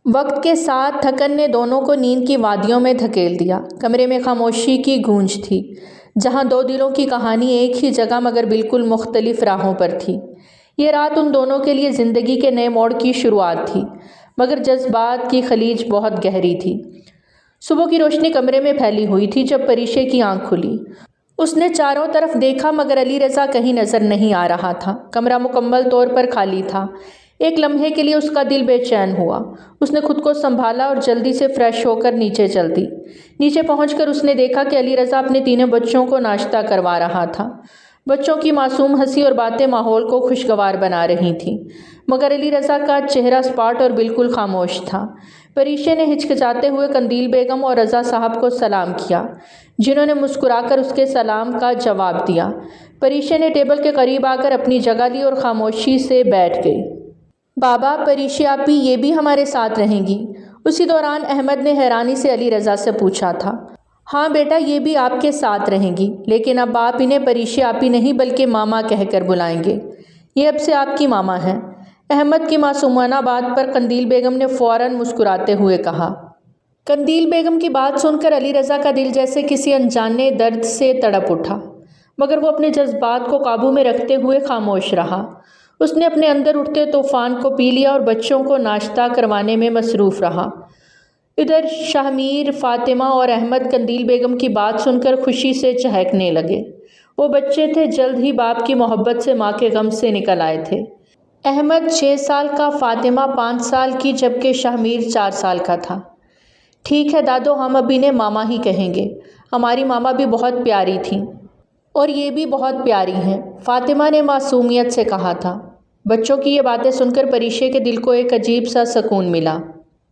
وقت کے ساتھ تھکن نے دونوں کو نیند کی وادیوں میں دھکیل دیا۔ کمرے میں خاموشی کی گونج تھی، جہاں دو دلوں کی کہانی ایک ہی جگہ مگر بالکل مختلف راہوں پر تھی۔ یہ رات ان دونوں کے لیے زندگی کے نئے موڑ کی شروعات تھی، مگر جذبات کی خلیج بہت گہری تھی۔ صبح کی روشنی کمرے میں پھیلی ہوئی تھی جب پریشے کی آنکھ کھلی۔ اس نے چاروں طرف دیکھا مگر علی رضا کہیں نظر نہیں آ رہا تھا۔ کمرہ مکمل طور پر خالی تھا۔ ایک لمحے کے لیے اس کا دل بے چین ہوا۔ اس نے خود کو سنبھالا اور جلدی سے فریش ہو کر نیچے چل دی۔ نیچے پہنچ کر اس نے دیکھا کہ علی رضا اپنے تینوں بچوں کو ناشتہ کروا رہا تھا۔ بچوں کی معصوم ہنسی اور باتیں ماحول کو خوشگوار بنا رہی تھیں، مگر علی رضا کا چہرہ سپاٹ اور بالکل خاموش تھا۔ پریشے نے ہچکچاتے ہوئے قندیل بیگم اور رضا صاحب کو سلام کیا، جنہوں نے مسکرا کر اس کے سلام کا جواب دیا۔ پریشے نے ٹیبل کے قریب آ کر اپنی جگہ لی اور خاموشی سے بیٹھ گئی۔ بابا، پریشے آپی یہ بھی ہمارے ساتھ رہیں گی؟ اسی دوران احمد نے حیرانی سے علی رضا سے پوچھا تھا۔ ہاں بیٹا، یہ بھی آپ کے ساتھ رہیں گی، لیکن اب آپ انہیں پریشے آپی نہیں بلکہ ماما کہہ کر بلائیں گے۔ یہ اب سے آپ کی ماما ہیں۔ احمد کی معصومانہ بات پر قندیل بیگم نے فوراً مسکراتے ہوئے کہا۔ قندیل بیگم کی بات سن کر علی رضا کا دل جیسے کسی انجانے درد سے تڑپ اٹھا، مگر وہ اپنے جذبات کو قابو میں رکھتے ہوئے خاموش رہا۔ اس نے اپنے اندر اٹھتے طوفان کو پی لیا اور بچوں کو ناشتہ کروانے میں مصروف رہا۔ ادھر شاہمیر، فاطمہ اور احمد قندیل بیگم کی بات سن کر خوشی سے چہکنے لگے۔ وہ بچے تھے، جلد ہی باپ کی محبت سے ماں کے غم سے نکل آئے تھے۔ احمد 6 سال کا، فاطمہ 5 سال کی، جبکہ شاہمیر 4 سال کا تھا۔ ٹھیک ہے دادو، ہم اب انہیں ماما ہی کہیں گے۔ ہماری ماما بھی بہت پیاری تھیں اور یہ بھی بہت پیاری ہیں، فاطمہ نے معصومیت سے کہا تھا۔ بچوں کی یہ باتیں سن کر پریشے کے دل کو ایک عجیب سا سکون ملا،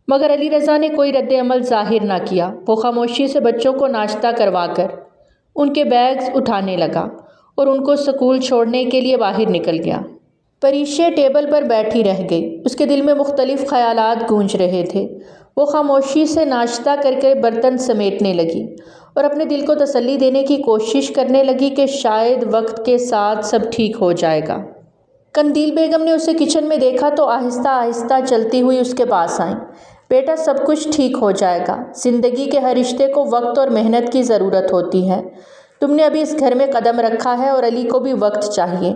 مگر علی رضا نے کوئی رد عمل ظاہر نہ کیا۔ وہ خاموشی سے بچوں کو ناشتہ کروا کر ان کے بیگز اٹھانے لگا اور ان کو اسکول چھوڑنے کے لیے باہر نکل گیا۔ پریشے ٹیبل پر بیٹھی رہ گئی۔ اس کے دل میں مختلف خیالات گونج رہے تھے۔ وہ خاموشی سے ناشتہ کر کے برتن سمیٹنے لگی اور اپنے دل کو تسلی دینے کی کوشش کرنے لگی کہ شاید وقت کے ساتھ سب ٹھیک ہو جائے گا۔ قندیل بیگم نے اسے کچن میں دیکھا تو آہستہ آہستہ چلتی ہوئی اس کے پاس آئیں۔ بیٹا، سب کچھ ٹھیک ہو جائے گا۔ زندگی کے ہر رشتے کو وقت اور محنت کی ضرورت ہوتی ہے۔ تم نے ابھی اس گھر میں قدم رکھا ہے اور علی کو بھی وقت چاہیے۔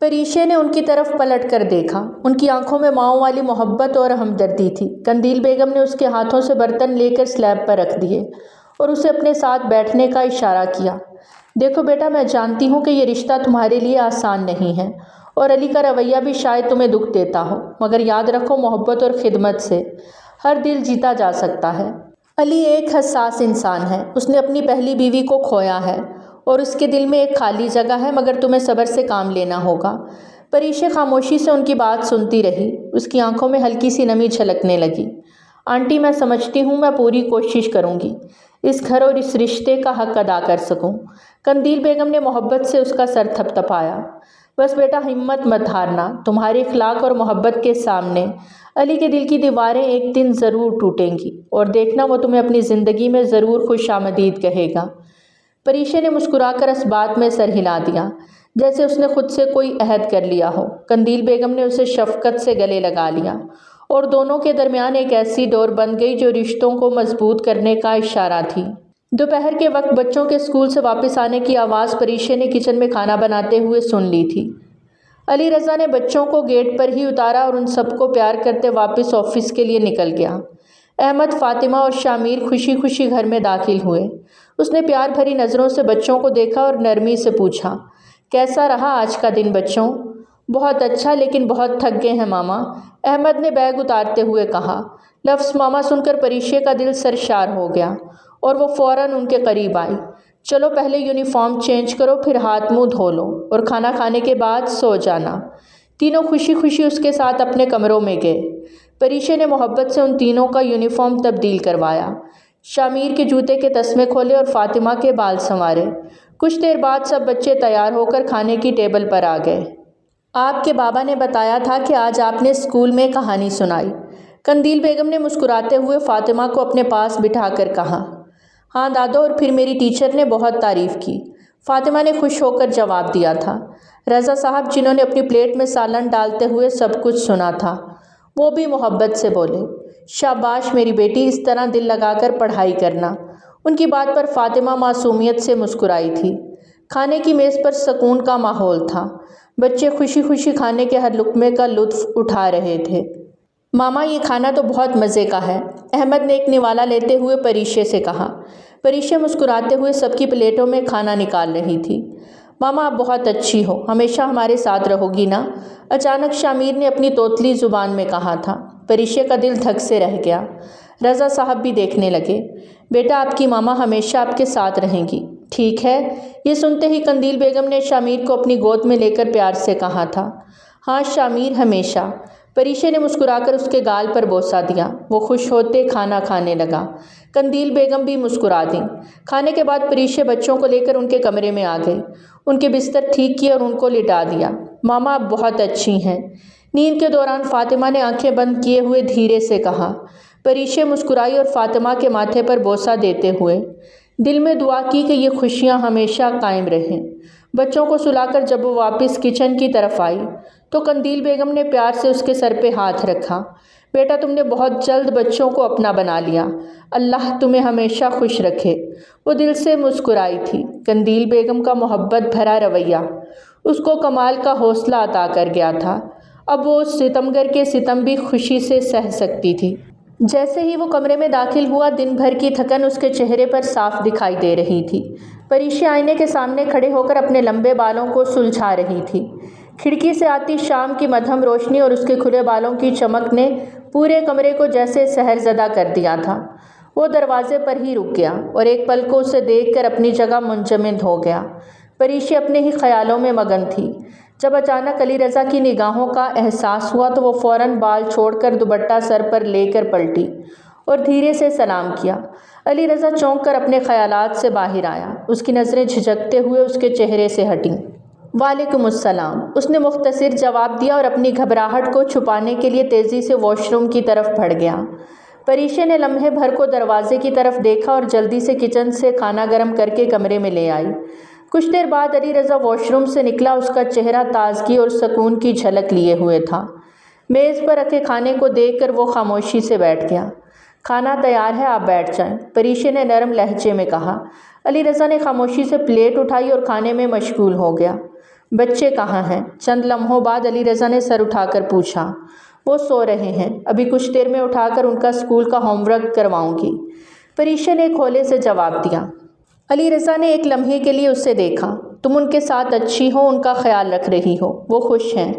پریشے نے ان کی طرف پلٹ کر دیکھا۔ ان کی آنکھوں میں ماؤں والی محبت اور ہمدردی تھی۔ قندیل بیگم نے اس کے ہاتھوں سے برتن لے کر سلیب پر رکھ دیے اور اسے اپنے ساتھ بیٹھنے کا اشارہ کیا۔ دیکھو بیٹا، میں جانتی ہوں کہ یہ رشتہ تمہارے لیے آسان نہیں ہے اور علی کا رویہ بھی شاید تمہیں دکھ دیتا ہو، مگر یاد رکھو، محبت اور خدمت سے ہر دل جیتا جا سکتا ہے۔ علی ایک حساس انسان ہے۔ اس نے اپنی پہلی بیوی کو کھویا ہے اور اس کے دل میں ایک خالی جگہ ہے، مگر تمہیں صبر سے کام لینا ہوگا۔ پریشے خاموشی سے ان کی بات سنتی رہی۔ اس کی آنکھوں میں ہلکی سی نمی چھلکنے لگی۔ آنٹی، میں سمجھتی ہوں، میں پوری کوشش کروں گی اس گھر اور اس رشتے کا حق ادا کر سکوں۔ قندیل بیگم نے محبت سے اس کا سر تھپ تھپایا۔ بس بیٹا، ہمت مت ہارنا۔ تمہارے اخلاق اور محبت کے سامنے علی کے دل کی دیواریں ایک دن ضرور ٹوٹیں گی اور دیکھنا، وہ تمہیں اپنی زندگی میں ضرور خوش آمدید کہے گا۔ پریشے نے مسکرا کر اس بات میں سر ہلا دیا، جیسے اس نے خود سے کوئی عہد کر لیا ہو۔ قندیل بیگم نے اسے شفقت سے گلے لگا لیا اور دونوں کے درمیان ایک ایسی ڈور بن گئی جو رشتوں کو مضبوط کرنے کا اشارہ تھی۔ دوپہر کے وقت بچوں کے اسکول سے واپس آنے کی آواز پریشے نے کچن میں کھانا بناتے ہوئے سن لی تھی۔ علی رضا نے بچوں کو گیٹ پر ہی اتارا اور ان سب کو پیار کرتے واپس آفس کے لیے نکل گیا۔ احمد، فاطمہ اور شامیر خوشی خوشی گھر میں داخل ہوئے۔ اس نے پیار بھری نظروں سے بچوں کو دیکھا اور نرمی سے پوچھا، کیسا رہا آج کا دن بچوں؟ بہت اچھا، لیکن بہت تھک گئے ہیں ماما، احمد نے بیگ اتارتے ہوئے کہا۔ لفظ ماما سن کر پریشے کا دل سرشار ہو گیا اور وہ فوراً ان کے قریب آئی۔ چلو پہلے یونیفارم چینج کرو، پھر ہاتھ منہ دھو لو اور کھانا کھانے کے بعد سو جانا۔ تینوں خوشی خوشی اس کے ساتھ اپنے کمروں میں گئے۔ پریشے نے محبت سے ان تینوں کا یونیفارم تبدیل کروایا، شامیر کے جوتے کے تسمے کھولے اور فاطمہ کے بال سنوارے۔ کچھ دیر بعد سب بچے تیار ہو کر کھانے کی ٹیبل پر آ گئے۔ آپ کے بابا نے بتایا تھا کہ آج آپ نے اسکول میں کہانی سنائی، قندیل بیگم نے مسکراتے ہوئے فاطمہ کو اپنے پاس بٹھا کر کہا۔ ہاں دادو، اور پھر میری ٹیچر نے بہت تعریف کی، فاطمہ نے خوش ہو کر جواب دیا تھا۔ رضا صاحب، جنہوں نے اپنی پلیٹ میں سالن ڈالتے ہوئے سب کچھ سنا تھا، وہ بھی محبت سے بولے، شاباش میری بیٹی، اس طرح دل لگا کر پڑھائی کرنا۔ ان کی بات پر فاطمہ معصومیت سے مسکرائی تھی۔ کھانے کی میز پر سکون کا ماحول تھا، بچے خوشی خوشی کھانے کے ہر لقمے کا لطف اٹھا رہے تھے۔ ماما، یہ کھانا تو بہت مزے کا ہے، احمد نے ایک نوالا لیتے ہوئے پریشے سے کہا۔ پریشے مسکراتے ہوئے سب کی پلیٹوں میں کھانا نکال رہی تھی۔ ماما، آپ بہت اچھی ہو، ہمیشہ ہمارے ساتھ رہو گی نا؟ اچانک شامیر نے اپنی توتلی زبان میں کہا تھا۔ پریشے کا دل دھک سے رہ گیا۔ رضا صاحب بھی دیکھنے لگے۔ بیٹا، آپ کی ماما ہمیشہ آپ کے ساتھ رہیں گی، ٹھیک ہے؟ یہ سنتے ہی قندیل بیگم نے شامیر کو اپنی گود میں لے کر پیار سے کہا تھا۔ ہاں شامیر، ہمیشہ۔ پریشے نے مسکرا کر اس کے گال پر بوسہ دیا۔ وہ خوش ہوتے کھانا کھانے لگا۔ قندیل بیگم بھی مسکرا دیں۔ کھانے کے بعد پریشے بچوں کو لے کر ان کے کمرے میں آ گئی، ان کے بستر ٹھیک کیے اور ان کو لٹا دیا۔ ماما، آپ بہت اچھی ہیں، نیند کے دوران فاطمہ نے آنکھیں بند کیے ہوئے دھیرے سے کہا۔ پریشے مسکرائی اور فاطمہ کے ماتھے پر بوسہ دیتے ہوئے دل میں دعا کی کہ یہ خوشیاں ہمیشہ قائم رہیں۔ بچوں کو سلا کر جب وہ واپس کچن کی طرف آئی تو قندیل بیگم نے پیار سے اس کے سر پہ ہاتھ رکھا۔ بیٹا، تم نے بہت جلد بچوں کو اپنا بنا لیا، اللہ تمہیں ہمیشہ خوش رکھے۔ وہ دل سے مسکرائی تھی۔ قندیل بیگم کا محبت بھرا رویہ اس کو کمال کا حوصلہ عطا کر گیا تھا۔ اب وہ اس ستمگر کے ستم بھی خوشی سے سہ سکتی تھی۔ جیسے ہی وہ کمرے میں داخل ہوا، دن بھر کی تھکن اس کے چہرے پر صاف دکھائی دے رہی تھی۔ پریشے آئینے کے سامنے کھڑے ہو کر اپنے لمبے بالوں کو سلجھا رہی تھی۔ کھڑکی سے آتی شام کی مدھم روشنی اور اس کے کھلے بالوں کی چمک نے پورے کمرے کو جیسے سحر زدہ کر دیا تھا۔ وہ دروازے پر ہی رک گیا اور ایک پل کو اسے دیکھ کر اپنی جگہ منجمد ہو گیا۔ پریشے اپنے ہی خیالوں میں مگن تھی۔ جب اچانک علی رضا کی نگاہوں کا احساس ہوا تو وہ فوراً بال چھوڑ کر دوپٹہ سر پر لے کر پلٹی اور دھیرے سے سلام کیا۔ علی رضا چونک کر اپنے خیالات سے باہر آیا۔ اس کی نظریں جھجکتے ہوئے اس کے چہرے سے ہٹیں۔ وعلیکم السلام، اس نے مختصر جواب دیا اور اپنی گھبراہٹ کو چھپانے کے لیے تیزی سے واش روم کی طرف بڑھ گیا۔ پریشے نے لمحے بھر کو دروازے کی طرف دیکھا اور جلدی سے کچن سے کھانا گرم کر کے کمرے میں لے آئی۔ کچھ دیر بعد علی رضا واش روم سے نکلا۔ اس کا چہرہ تازگی اور سکون کی جھلک لیے ہوئے تھا۔ میز پر رکھے کھانے کو دیکھ کر وہ خاموشی سے بیٹھ گیا۔ کھانا تیار ہے، آپ بیٹھ جائیں، پریشے نے نرم لہجے میں کہا۔ علی رضا نے خاموشی سے پلیٹ اٹھائی اور کھانے میں مشغول ہو گیا۔ بچے کہاں ہیں؟ چند لمحوں بعد علی رضا نے سر اٹھا کر پوچھا۔ وہ سو رہے ہیں، ابھی کچھ دیر میں اٹھا کر ان کا اسکول کا ہوم ورک کرواؤں گی، پریشے نے کھولے سے جواب دیا۔ علی رضا نے ایک لمحے کے لیے اسے دیکھا۔ تم ان کے ساتھ اچھی ہو، ان کا خیال رکھ رہی ہو، وہ خوش ہیں؟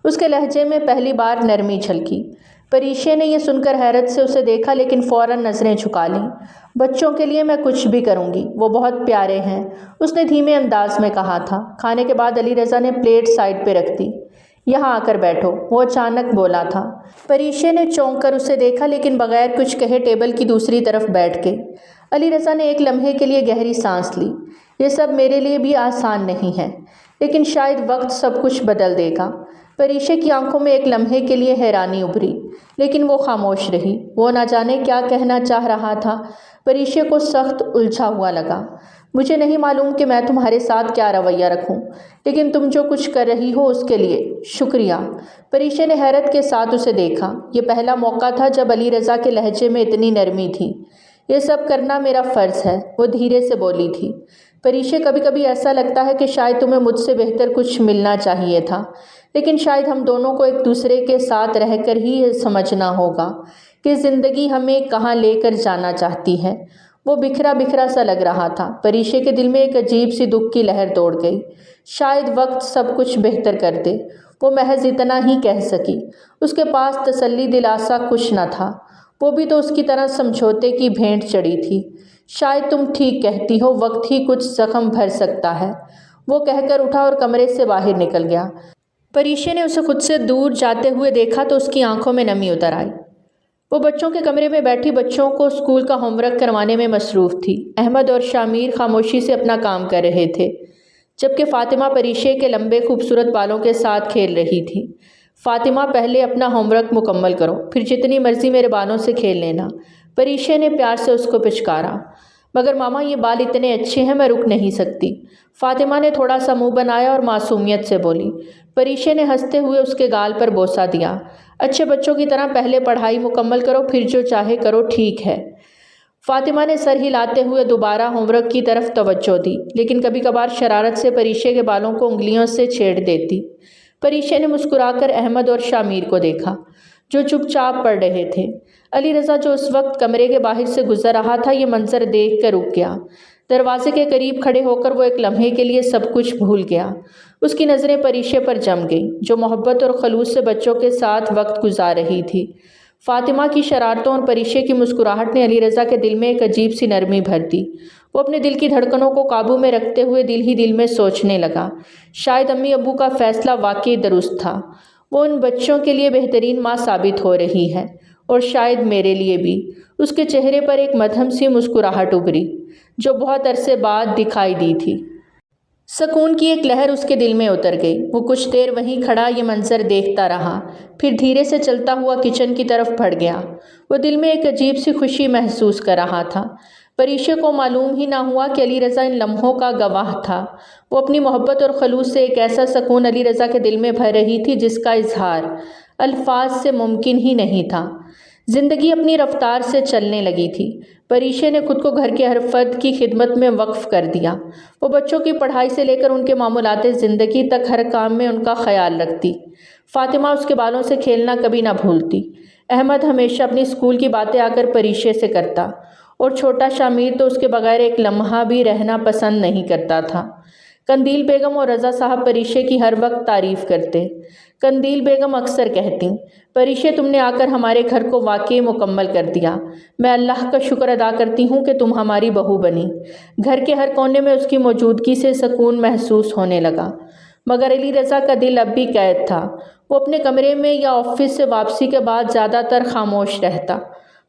اس کے لہجے میں پہلی بار نرمی جھلکی۔ پریشے نے یہ سن کر حیرت سے اسے دیکھا لیکن فوراً نظریں جھکا لیں۔ بچوں کے لیے میں کچھ بھی کروں گی، وہ بہت پیارے ہیں، اس نے دھیمے انداز میں کہا تھا۔ کھانے کے بعد علی رضا نے پلیٹ سائڈ پہ رکھ دی۔ یہاں آ کر بیٹھو، وہ اچانک بولا تھا۔ پریشے نے چونک کر اسے دیکھا لیکن بغیر کچھ کہے ٹیبل کی دوسری طرف بیٹھ گئی۔ علی رضا نے ایک لمحے کے لیے گہری سانس لی۔ یہ سب میرے لیے بھی آسان نہیں ہے، لیکن شاید وقت سب کچھ بدل دے گا۔ پریشے کی آنکھوں میں ایک لمحے کے لیے حیرانی ابھری، لیکن وہ خاموش رہی۔ وہ نہ جانے کیا کہنا چاہ رہا تھا۔ پریشے کو سخت الجھا ہوا لگا۔ مجھے نہیں معلوم کہ میں تمہارے ساتھ کیا رویہ رکھوں، لیکن تم جو کچھ کر رہی ہو اس کے لیے شکریہ۔ پریشے نے حیرت کے ساتھ اسے دیکھا۔ یہ پہلا موقع تھا جب علی رضا کے لہجے میں اتنی نرمی تھی۔ یہ سب کرنا میرا فرض ہے، وہ دھیرے سے بولی تھی۔ پریشے، کبھی کبھی ایسا لگتا ہے کہ شاید تمہیں مجھ سے بہتر کچھ ملنا چاہیے تھا، لیکن شاید ہم دونوں کو ایک دوسرے کے ساتھ رہ کر ہی یہ سمجھنا ہوگا کہ زندگی ہمیں کہاں لے کر جانا چاہتی ہے۔ وہ بکھرا بکھرا سا لگ رہا تھا۔ پریشے کے دل میں ایک عجیب سی دکھ کی لہر دوڑ گئی۔ شاید وقت سب کچھ بہتر کر دے، وہ محض اتنا ہی کہہ سکی۔ اس کے پاس تسلی دلاسا کچھ نہ تھا، وہ بھی تو اس کی طرح سمجھوتے کی بھینٹ چڑھی تھی۔ شاید تم ٹھیک کہتی ہو، وقت ہی کچھ زخم بھر سکتا ہے۔ وہ کہہ کر اٹھا اور کمرے سے باہر نکل گیا۔ پریشے نے اسے خود سے دور جاتے ہوئے دیکھا تو اس کی آنکھوں میں نمی اتر آئی۔ وہ بچوں کے کمرے میں بیٹھی بچوں کو اسکول کا ہوم ورک کروانے میں مصروف تھی۔ احمد اور شامیر خاموشی سے اپنا کام کر رہے تھے، جبکہ فاطمہ پریشے کے لمبے خوبصورت بالوں کے ساتھ کھیل رہی تھی۔ فاطمہ، پہلے اپنا ہوم ورک مکمل کرو، پھر جتنی مرضی میرے بالوں سے کھیل لینا، پریشے نے پیار سے اس کو پچکارا۔ مگر ماما، یہ بال اتنے اچھے ہیں، میں رک نہیں سکتی۔ فاطمہ نے تھوڑا سا منہ بنایا اور معصومیت سے بولی۔ پریشے نے ہنستے ہوئے اس کے گال پر بوسہ دیا۔ اچھے بچوں کی طرح پہلے پڑھائی مکمل کرو، پھر جو چاہے کرو، ٹھیک ہے؟ فاطمہ نے سر ہلاتے ہوئے دوبارہ ہوم ورک کی طرف توجہ دی، لیکن کبھی کبھار شرارت سے پریشے کے بالوں کو انگلیوں سے چھیڑ دیتی۔ پریشے نے مسکرا کر احمد اور شامیر کو دیکھا، جو چپ چاپ پڑھ رہے تھے۔ علی رضا، جو اس وقت کمرے کے باہر سے گزر رہا تھا، یہ منظر دیکھ کر رک گیا۔ دروازے کے قریب کھڑے ہو کر وہ ایک لمحے کے لیے سب کچھ بھول گیا۔ اس کی نظریں پریشے پر جم گئیں، جو محبت اور خلوص سے بچوں کے ساتھ وقت گزار رہی تھی۔ فاطمہ کی شرارتوں اور پریشے کی مسکراہٹ نے علی رضا کے دل میں ایک عجیب سی نرمی بھر دی۔ وہ اپنے دل کی دھڑکنوں کو قابو میں رکھتے ہوئے دل ہی دل میں سوچنے لگا، شاید امی ابو کا فیصلہ واقعی درست تھا۔ وہ ان بچوں کے لیے بہترین ماں ثابت ہو رہی ہے، اور شاید میرے لیے بھی۔ اس کے چہرے پر ایک مدھم سی مسکراہٹ ابھری، جو بہت عرصے بعد دکھائی دی تھی۔ سکون کی ایک لہر اس کے دل میں اتر گئی۔ وہ کچھ دیر وہیں کھڑا یہ منظر دیکھتا رہا، پھر دھیرے سے چلتا ہوا کچن کی طرف بڑھ گیا۔ وہ دل میں ایک عجیب سی خوشی محسوس کر رہا تھا۔ پریشے کو معلوم ہی نہ ہوا کہ علی رضا ان لمحوں کا گواہ تھا۔ وہ اپنی محبت اور خلوص سے ایک ایسا سکون علی رضا کے دل میں بھر رہی تھی جس کا اظہار الفاظ سے ممکن ہی نہیں تھا۔ زندگی اپنی رفتار سے چلنے لگی تھی۔ پریشے نے خود کو گھر کے ہر فرد کی خدمت میں وقف کر دیا۔ وہ بچوں کی پڑھائی سے لے کر ان کے معمولات زندگی تک ہر کام میں ان کا خیال رکھتی۔ فاطمہ اس کے بالوں سے کھیلنا کبھی نہ بھولتی۔ احمد ہمیشہ اپنی اسکول کی باتیں آ کر پریشے سے کرتا، اور چھوٹا شامیر تو اس کے بغیر ایک لمحہ بھی رہنا پسند نہیں کرتا تھا۔ قندیل بیگم اور رضا صاحب پریشے کی ہر وقت تعریف کرتے۔ قندیل بیگم اکثر کہتی، پریشے، تم نے آ کر ہمارے گھر کو واقعی مکمل کر دیا۔ میں اللہ کا شکر ادا کرتی ہوں کہ تم ہماری بہو بنی۔ گھر کے ہر کونے میں اس کی موجودگی سے سکون محسوس ہونے لگا۔ مگر علی رضا کا دل اب بھی قید تھا۔ وہ اپنے کمرے میں یا آفس سے واپسی کے بعد زیادہ تر خاموش رہتا،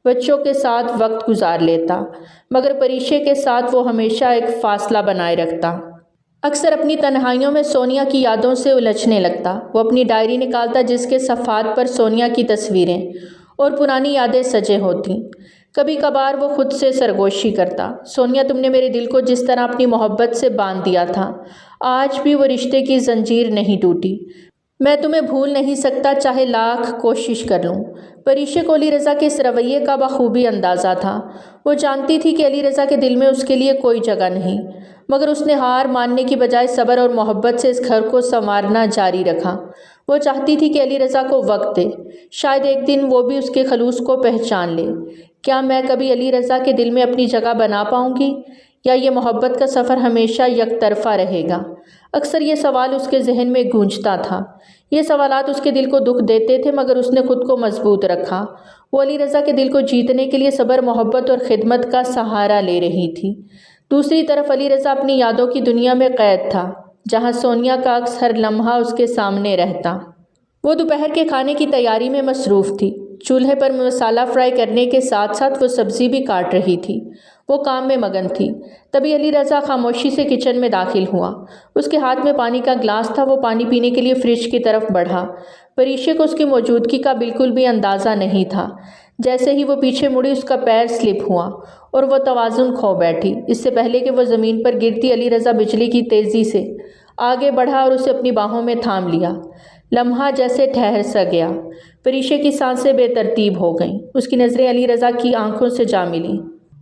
بچوں کے ساتھ وقت گزار لیتا، مگر پریشے کے ساتھ وہ ہمیشہ ایک فاصلہ بنائے رکھتا۔ اکثر اپنی تنہائیوں میں سونیا کی یادوں سے الجھنے لگتا۔ وہ اپنی ڈائری نکالتا جس کے صفحات پر سونیا کی تصویریں اور پرانی یادیں سجے ہوتی۔ کبھی کبھار وہ خود سے سرگوشی کرتا، سونیا، تم نے میرے دل کو جس طرح اپنی محبت سے باندھ دیا تھا، آج بھی وہ رشتے کی زنجیر نہیں ٹوٹی۔ میں تمہیں بھول نہیں سکتا، چاہے لاکھ کوشش کر لوں۔ پریشے کو علی رضا کے اس رویے کا بخوبی اندازہ تھا۔ وہ جانتی تھی کہ علی رضا کے دل میں اس کے لیے کوئی جگہ نہیں، مگر اس نے ہار ماننے کی بجائے صبر اور محبت سے اس گھر کو سنوارنا جاری رکھا۔ وہ چاہتی تھی کہ علی رضا کو وقت دے، شاید ایک دن وہ بھی اس کے خلوص کو پہچان لے۔ کیا میں کبھی علی رضا کے دل میں اپنی جگہ بنا پاؤں گی، یا یہ محبت کا سفر ہمیشہ یک طرفہ رہے گا؟ اکثر یہ سوال اس کے ذہن میں گونجتا تھا۔ یہ سوالات اس کے دل کو دکھ دیتے تھے، مگر اس نے خود کو مضبوط رکھا۔ وہ علی رضا کے دل کو جیتنے کے لیے صبر، محبت اور خدمت کا سہارا لے رہی تھی۔ دوسری طرف علی رضا اپنی یادوں کی دنیا میں قید تھا، جہاں سونیا کا عکس ہر لمحہ اس کے سامنے رہتا۔ وہ دوپہر کے کھانے کی تیاری میں مصروف تھی۔ چولہے پر مسالہ فرائی کرنے کے ساتھ ساتھ وہ سبزی بھی کاٹ رہی تھی۔ وہ کام میں مگن تھی۔ تبھی علی رضا خاموشی سے کچن میں داخل ہوا۔ اس کے ہاتھ میں پانی کا گلاس تھا۔ وہ پانی پینے کے لیے فریج کی طرف بڑھا۔ پریشے کو اس کی موجودگی کا بالکل بھی اندازہ نہیں تھا۔ جیسے ہی وہ پیچھے مڑی، اس کا پیر سلپ ہوا اور وہ توازن کھو بیٹھی۔ اس سے پہلے کہ وہ زمین پر گرتی، علی رضا بجلی کی تیزی سے آگے بڑھا اور اسے اپنی باہوں میں تھام لیا۔ لمحہ جیسے ٹھہر سا گیا۔ پریشے کی سانسیں بے ترتیب ہو گئیں۔ اس کی نظریں علی رضا کی آنکھوں سے جا ملیں۔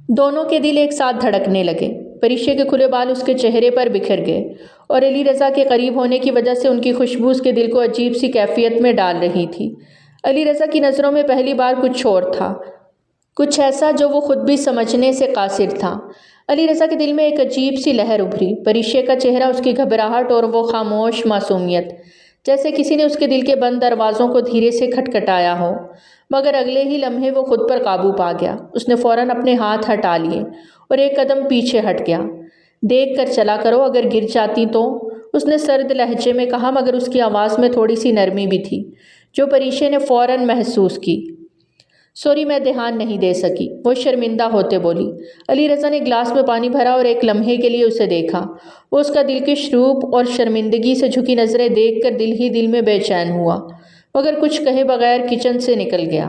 دونوں کے دل ایک ساتھ دھڑکنے لگے۔ پریشے کے کھلے بال اس کے چہرے پر بکھر گئے، اور علی رضا کے قریب ہونے کی وجہ سے ان کی خوشبو اس کے دل کو عجیب سی کیفیت میں ڈال رہی تھی۔ علی رضا کی نظروں میں پہلی بار کچھ اور تھا، کچھ ایسا جو وہ خود بھی سمجھنے سے قاصر تھا۔ علی رضا کے دل میں ایک عجیب سی لہر ابھری۔ پریشے کا چہرہ، اس کی گھبراہٹ اور وہ خاموش معصومیت، جیسے کسی نے اس کے دل کے بند دروازوں کو دھیرے سے کھٹکھٹایا ہو۔ مگر اگلے ہی لمحے وہ خود پر قابو پا گیا۔ اس نے فوراً اپنے ہاتھ ہٹا لیے اور ایک قدم پیچھے ہٹ گیا۔ دیکھ کر چلا کرو، اگر گر جاتی تو، اس نے سرد لہجے میں کہا، مگر اس کی آواز میں تھوڑی سی نرمی بھی تھی جو پریشے نے فوراً محسوس کی۔ سوری، میں دھیان نہیں دے سکی، وہ شرمندہ ہوتے بولی۔ علی رضا نے گلاس میں پانی بھرا اور ایک لمحے کے لیے اسے دیکھا۔ وہ اس کا دلکش روپ اور شرمندگی سے جھکی نظریں دیکھ کر دل ہی دل میں بے چین ہوا، مگر کچھ کہے بغیر کچن سے نکل گیا۔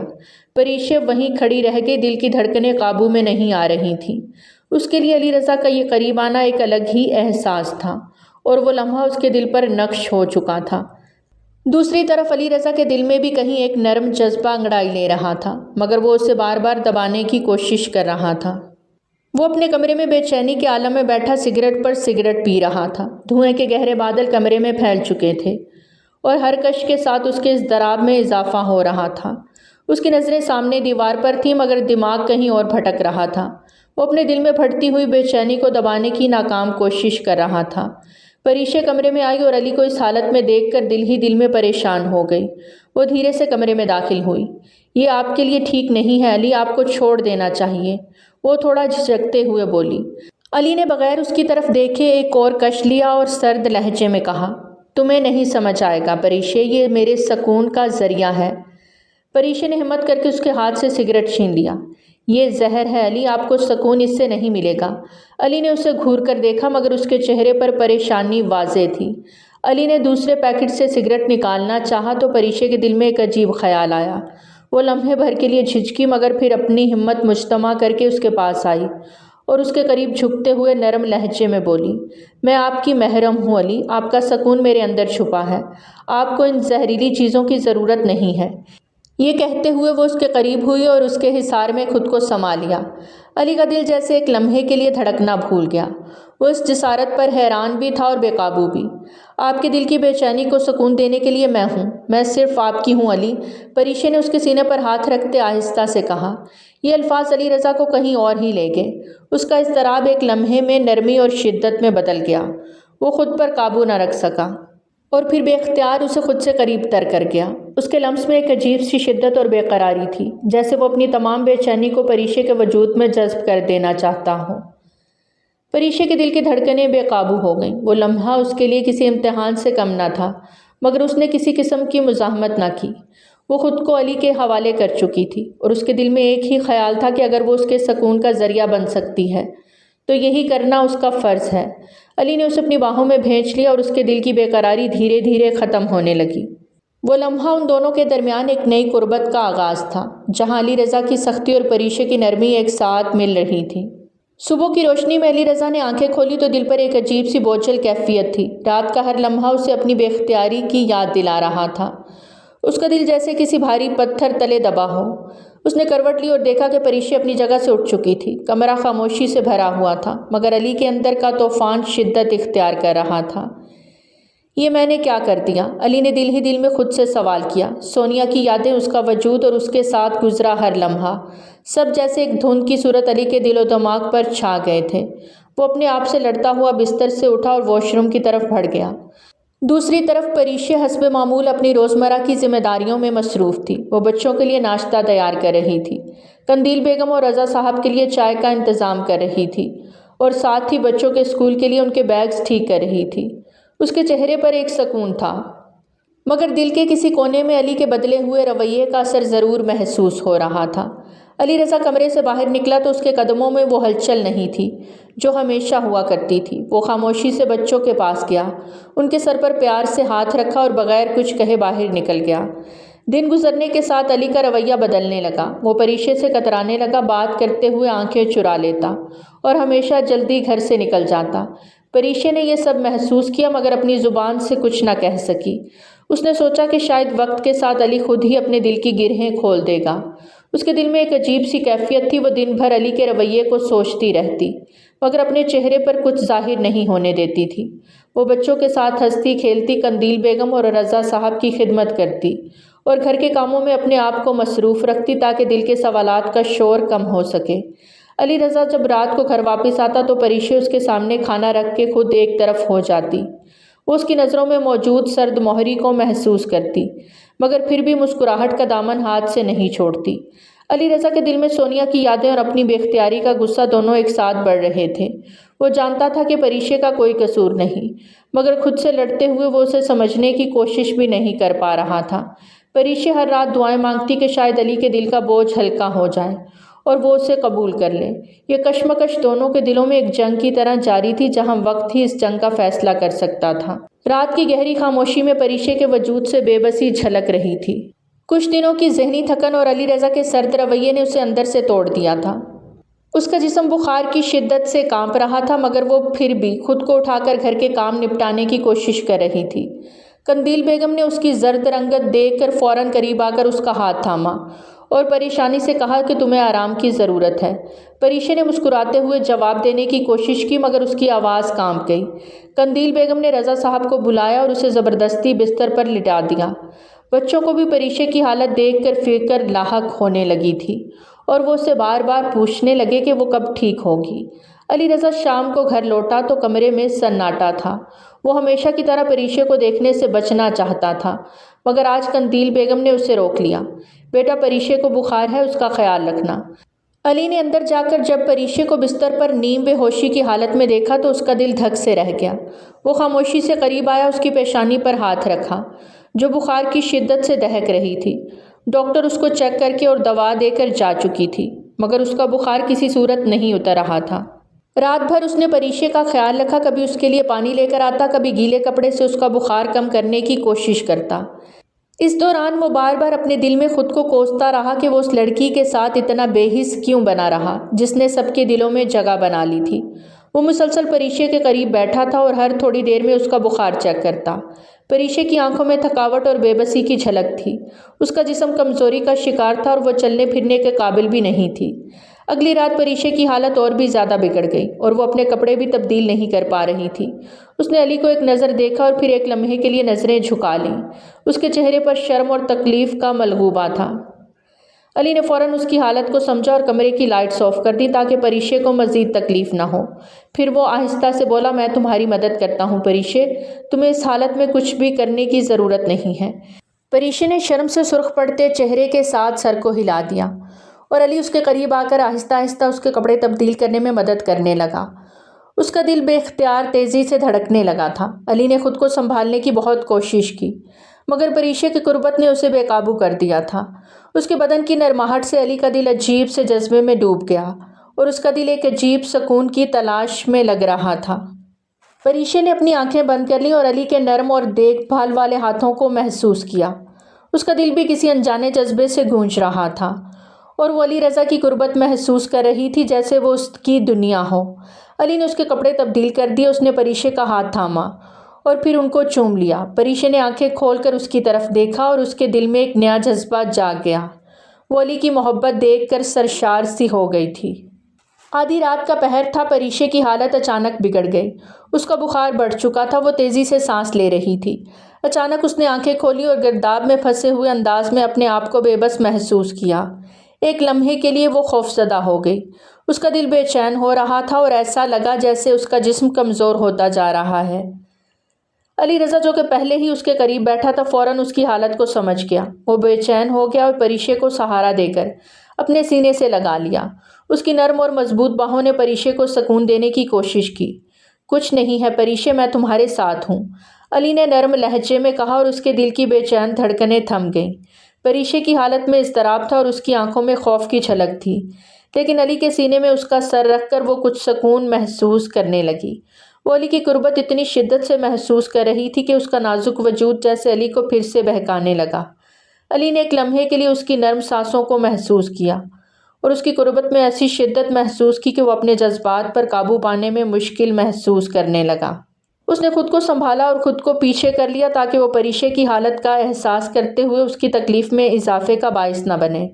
پریشے وہیں کھڑی رہ گئی، دل کی دھڑکنیں قابو میں نہیں آ رہی تھیں۔ اس کے لیے علی رضا کا یہ قریب آنا ایک الگ ہی احساس تھا، اور وہ لمحہ اس کے دل پر نقش ہو چکا تھا۔ دوسری طرف علی رضا کے دل میں بھی کہیں ایک نرم جذبہ انگڑائی لے رہا تھا، مگر وہ اسے بار بار دبانے کی کوشش کر رہا تھا۔ وہ اپنے کمرے میں بے چینی کے عالم میں بیٹھا سگریٹ پر سگریٹ پی رہا تھا۔ دھوئیں کے گہرے بادل کمرے میں پھیل چکے تھے اور ہر کش کے ساتھ اس کے اضطراب میں اضافہ ہو رہا تھا۔ اس کی نظریں سامنے دیوار پر تھیں، مگر دماغ کہیں اور بھٹک رہا تھا۔ وہ اپنے دل میں پھٹتی ہوئی بے چینی کو دبانے کی ناکام کوشش کر رہا تھا۔ پریشے کمرے میں آئی اور علی کو اس حالت میں دیکھ کر دل ہی دل میں پریشان ہو گئی۔ وہ دھیرے سے کمرے میں داخل ہوئی۔ یہ آپ کے لیے ٹھیک نہیں ہے علی، آپ کو چھوڑ دینا چاہیے، وہ تھوڑا جھجکتے ہوئے بولی۔ علی نے بغیر اس کی طرف دیکھے ایک اور کش لیا اور سرد لہجے میں کہا، تمہیں نہیں سمجھ آئے گا پریشے، یہ میرے سکون کا ذریعہ ہے۔ پریشے نے ہمت کر کے اس کے ہاتھ سے سگریٹ چھین لیا۔ یہ زہر ہے علی، آپ کو سکون اس سے نہیں ملے گا۔ علی نے اسے گھور کر دیکھا، مگر اس کے چہرے پر پریشانی واضح تھی۔ علی نے دوسرے پیکٹ سے سگریٹ نکالنا چاہا تو پریشے کے دل میں ایک عجیب خیال آیا۔ وہ لمحے بھر کے لیے جھجکی، مگر پھر اپنی ہمت مجتمع کر کے اس کے پاس آئی اور اس کے قریب جھکتے ہوئے نرم لہجے میں بولی، میں آپ کی محرم ہوں علی، آپ کا سکون میرے اندر چھپا ہے، آپ کو ان زہریلی چیزوں کی ضرورت نہیں ہے۔ یہ کہتے ہوئے وہ اس کے قریب ہوئی اور اس کے حصار میں خود کو سما لیا۔ علی کا دل جیسے ایک لمحے کے لیے دھڑکنا بھول گیا۔ وہ اس جسارت پر حیران بھی تھا اور بے قابو بھی۔ آپ کے دل کی بے چینی کو سکون دینے کے لیے میں ہوں، میں صرف آپ کی ہوں علی، پریشے نے اس کے سینے پر ہاتھ رکھتے آہستہ سے کہا۔ یہ الفاظ علی رضا کو کہیں اور ہی لے گئے۔ اس کا اضطراب ایک لمحے میں نرمی اور شدت میں بدل گیا۔ وہ خود پر قابو نہ رکھ سکا اور پھر بے اختیار اسے خود سے قریب تر کر گیا۔ اس کے لمس میں ایک عجیب سی شدت اور بے قراری تھی، جیسے وہ اپنی تمام بے چینی کو پریشے کے وجود میں جذب کر دینا چاہتا ہو۔ پریشے کے دل کی دھڑکنیں بے قابو ہو گئیں۔ وہ لمحہ اس کے لیے کسی امتحان سے کم نہ تھا، مگر اس نے کسی قسم کی مزاحمت نہ کی۔ وہ خود کو علی کے حوالے کر چکی تھی اور اس کے دل میں ایک ہی خیال تھا کہ اگر وہ اس کے سکون کا ذریعہ بن سکتی ہے تو یہی کرنا اس کا فرض ہے۔ علی نے اسے اپنی باہوں میں بھینچ لیا اور اس کے دل کی بے قراری دھیرے دھیرے ختم ہونے لگی۔ وہ لمحہ ان دونوں کے درمیان ایک نئی قربت کا آغاز تھا، جہاں علی رضا کی سختی اور پریشے کی نرمی ایک ساتھ مل رہی تھی۔ صبح کی روشنی میں علی رضا نے آنکھیں کھولی تو دل پر ایک عجیب سی بوجھل کیفیت تھی۔ رات کا ہر لمحہ اسے اپنی بے اختیاری کی یاد دلا رہا تھا۔ اس کا دل جیسے کسی بھاری پتھر تلے دبا ہو۔ اس نے کروٹ لی اور دیکھا کہ پریشے اپنی جگہ سے اٹھ چکی تھی۔ کمرہ خاموشی سے بھرا ہوا تھا، مگر علی کے اندر کا طوفان شدت اختیار کر رہا تھا۔ یہ میں نے کیا کر دیا؟ علی نے دل ہی دل میں خود سے سوال کیا۔ سونیا کی یادیں، اس کا وجود اور اس کے ساتھ گزرا ہر لمحہ، سب جیسے ایک دھند کی صورت علی کے دل و دماغ پر چھا گئے تھے۔ وہ اپنے آپ سے لڑتا ہوا بستر سے اٹھا اور واش روم کی طرف بڑھ گیا۔ دوسری طرف پریشے حسب معمول اپنی روزمرہ کی ذمہ داریوں میں مصروف تھی۔ وہ بچوں کے لیے ناشتہ تیار کر رہی تھی، قندیل بیگم اور رضا صاحب کے لیے چائے کا انتظام کر رہی تھی اور ساتھ ہی بچوں کے اسکول کے لیے ان کے بیگز ٹھیک کر رہی تھی۔ اس کے چہرے پر ایک سکون تھا، مگر دل کے کسی کونے میں علی کے بدلے ہوئے رویے کا اثر ضرور محسوس ہو رہا تھا۔ علی رضا کمرے سے باہر نکلا تو اس کے قدموں میں وہ ہلچل نہیں تھی جو ہمیشہ ہوا کرتی تھی۔ وہ خاموشی سے بچوں کے پاس گیا، ان کے سر پر پیار سے ہاتھ رکھا اور بغیر کچھ کہے باہر نکل گیا۔ دن گزرنے کے ساتھ علی کا رویہ بدلنے لگا۔ وہ پریشے سے کترانے لگا، بات کرتے ہوئے آنکھیں چرا لیتا اور ہمیشہ جلدی گھر سے نکل جاتا۔ پریشے نے یہ سب محسوس کیا، مگر اپنی زبان سے کچھ نہ کہہ سکی۔ اس نے سوچا کہ شاید وقت کے ساتھ علی خود ہی اپنے دل کی گرہیں کھول دے گا۔ اس کے دل میں ایک عجیب سی کیفیت تھی۔ وہ دن بھر علی کے رویے کو سوچتی رہتی، مگر اپنے چہرے پر کچھ ظاہر نہیں ہونے دیتی تھی۔ وہ بچوں کے ساتھ ہنستی کھیلتی، قندیل بیگم اور رضا صاحب کی خدمت کرتی اور گھر کے کاموں میں اپنے آپ کو مصروف رکھتی تاکہ دل کے سوالات کا شور کم ہو سکے۔ علی رضا جب رات کو گھر واپس آتا تو پریشے اس کے سامنے کھانا رکھ کے خود ایک طرف ہو جاتی۔ وہ اس کی نظروں میں موجود سرد مہری کو محسوس کرتی، مگر پھر بھی مسکراہٹ کا دامن ہاتھ سے نہیں چھوڑتی۔ علی رضا کے دل میں سونیا کی یادیں اور اپنی بے اختیاری کا غصہ دونوں ایک ساتھ بڑھ رہے تھے۔ وہ جانتا تھا کہ پریشے کا کوئی قصور نہیں، مگر خود سے لڑتے ہوئے وہ اسے سمجھنے کی کوشش بھی نہیں کر پا رہا تھا۔ پریشے ہر رات دعائیں مانگتی کہ شاید علی کے دل کا بوجھ ہلکا ہو جائے اور وہ اسے قبول کر لے۔ یہ کشمکش دونوں کے دلوں میں ایک جنگ کی طرح جاری تھی جہاں وقت ہی اس جنگ کا فیصلہ کر سکتا تھا۔ رات کی گہری خاموشی میں پریشے کے وجود سے بے بسی جھلک رہی تھی۔ کچھ دنوں کی ذہنی تھکن اور علی رضا کے سرد رویے نے اسے اندر سے توڑ دیا تھا۔ اس کا جسم بخار کی شدت سے کانپ رہا تھا، مگر وہ پھر بھی خود کو اٹھا کر گھر کے کام نپٹانے کی کوشش کر رہی تھی۔ قندیل بیگم نے اس کی زرد رنگت دیکھ کر فوراً قریب آ کر اس کا ہاتھ تھاما اور پریشانی سے کہا کہ تمہیں آرام کی ضرورت ہے۔ پریشے نے مسکراتے ہوئے جواب دینے کی کوشش کی، مگر اس کی آواز کانپ گئی۔ قندیل بیگم نے رضا صاحب کو بلایا اور اسے زبردستی بستر پر لٹا دیا۔ بچوں کو بھی پریشے کی حالت دیکھ کر فکر لاحق ہونے لگی تھی اور وہ اسے بار بار پوچھنے لگے کہ وہ کب ٹھیک ہوگی۔ علی رضا شام کو گھر لوٹا تو کمرے میں سناٹا تھا۔ وہ ہمیشہ کی طرح پریشے کو دیکھنے سے بچنا چاہتا تھا، مگر آج قندیل بیگم نے اسے روک لیا۔ بیٹا، پریشے کو بخار ہے، اس کا خیال رکھنا۔ علی نے اندر جا کر جب پریشے کو بستر پر نیم بے ہوشی کی حالت میں دیکھا تو اس کا دل دھک سے رہ گیا۔ وہ خاموشی سے قریب آیا، اس کی پیشانی پر ہاتھ رکھا جو بخار کی شدت سے دہک رہی تھی۔ ڈاکٹر اس کو چیک کر کے اور دوا دے کر جا چکی تھی، مگر اس کا بخار کسی صورت نہیں اتر رہا تھا۔ رات بھر اس نے پریشے کا خیال رکھا، کبھی اس کے لیے پانی لے کر آتا، کبھی گیلے کپڑے سے اس کا بخار کم کرنے کی کوشش کرتا۔ اس دوران وہ بار بار اپنے دل میں خود کو کوستا رہا کہ وہ اس لڑکی کے ساتھ اتنا بے حس کیوں بنا رہا جس نے سب کے دلوں میں جگہ بنا لی تھی۔ وہ مسلسل پریشے کے قریب بیٹھا تھا اور ہر تھوڑی دیر میں اس کا بخار چیک کرتا۔ پریشے کی آنکھوں میں تھکاوٹ اور بے بسی کی جھلک تھی۔ اس کا جسم کمزوری کا شکار تھا اور وہ چلنے پھرنے کے قابل بھی نہیں تھی۔ اگلی رات پریشے کی حالت اور بھی زیادہ بگڑ گئی اور وہ اپنے کپڑے بھی تبدیل نہیں کر پا رہی تھی۔ اس نے علی کو ایک نظر دیکھا اور پھر ایک لمحے کے لیے نظریں جھکا لیں۔ اس کے چہرے پر شرم اور تکلیف کا ملغوبہ تھا۔ علی نے فوراً اس کی حالت کو سمجھا اور کمرے کی لائٹس آف کر دی تاکہ پریشے کو مزید تکلیف نہ ہو۔ پھر وہ آہستہ سے بولا، میں تمہاری مدد کرتا ہوں پریشے، تمہیں اس حالت میں کچھ بھی کرنے کی ضرورت نہیں ہے۔ پریشے نے شرم سے سرخ پڑتے چہرے کے ساتھ سر کو ہلا دیا اور علی اس کے قریب آ کر آہستہ آہستہ اس کے کپڑے تبدیل کرنے میں مدد کرنے لگا۔ اس کا دل بے اختیار تیزی سے دھڑکنے لگا تھا۔ علی نے خود کو سنبھالنے کی بہت کوشش کی، مگر پریشے کی قربت نے اسے بے قابو کر دیا تھا۔ اس کے بدن کی نرماہٹ سے علی کا دل عجیب سے جذبے میں ڈوب گیا اور اس کا دل ایک عجیب سکون کی تلاش میں لگ رہا تھا۔ پریشے نے اپنی آنکھیں بند کر لیں اور علی کے نرم اور دیکھ بھال والے ہاتھوں کو محسوس کیا۔ اس کا دل بھی کسی انجانے جذبے سے گونج رہا تھا اور وہ علی رضا کی قربت محسوس کر رہی تھی جیسے وہ اس کی دنیا ہو۔ علی نے اس کے کپڑے تبدیل کر دیے، اس نے پریشے کا ہاتھ تھاما اور پھر ان کو چوم لیا۔ پریشے نے آنکھیں کھول کر اس کی طرف دیکھا اور اس کے دل میں ایک نیا جذبہ جاگ گیا۔ وہ علی کی محبت دیکھ کر سرشار سی ہو گئی تھی۔ آدھی رات کا پہر تھا۔ پریشے کی حالت اچانک بگڑ گئی۔ اس کا بخار بڑھ چکا تھا، وہ تیزی سے سانس لے رہی تھی۔ اچانک اس نے آنکھیں کھولی اور گرداب میں پھنسے ہوئے انداز میں اپنے آپ کو بے بس محسوس کیا۔ ایک لمحے کے لیے وہ خوفزدہ ہو گئی۔ اس کا دل بے چین ہو رہا تھا اور ایسا لگا جیسے اس کا جسم کمزور ہوتا جا رہا ہے۔ علی رضا جو کہ پہلے ہی اس کے قریب بیٹھا تھا فوراً اس کی حالت کو سمجھ گیا۔ وہ بے چین ہو گیا اور پریشے کو سہارا دے کر اپنے سینے سے لگا لیا۔ اس کی نرم اور مضبوط باہوں نے پریشے کو سکون دینے کی کوشش کی۔ کچھ نہیں ہے پریشے، میں تمہارے ساتھ ہوں، علی نے نرم لہجے میں کہا اور اس کے دل کی بے چین دھڑکنیں تھم گئیں۔ پریشے کی حالت میں اضطراب تھا اور اس کی آنکھوں میں خوف کی جھلک تھی، لیکن علی کے سینے میں اس کا سر رکھ کر وہ کچھ سکون محسوس کرنے لگی۔ وہ علی کی قربت اتنی شدت سے محسوس کر رہی تھی کہ اس کا نازک وجود جیسے علی کو پھر سے بہکانے لگا۔ علی نے ایک لمحے کے لیے اس کی نرم سانسوں کو محسوس کیا اور اس کی قربت میں ایسی شدت محسوس کی کہ وہ اپنے جذبات پر قابو پانے میں مشکل محسوس کرنے لگا۔ اس نے خود کو سنبھالا اور خود کو پیچھے کر لیا تاکہ وہ پریشے کی حالت کا احساس کرتے ہوئے اس کی تکلیف میں اضافے کا باعث نہ بنے۔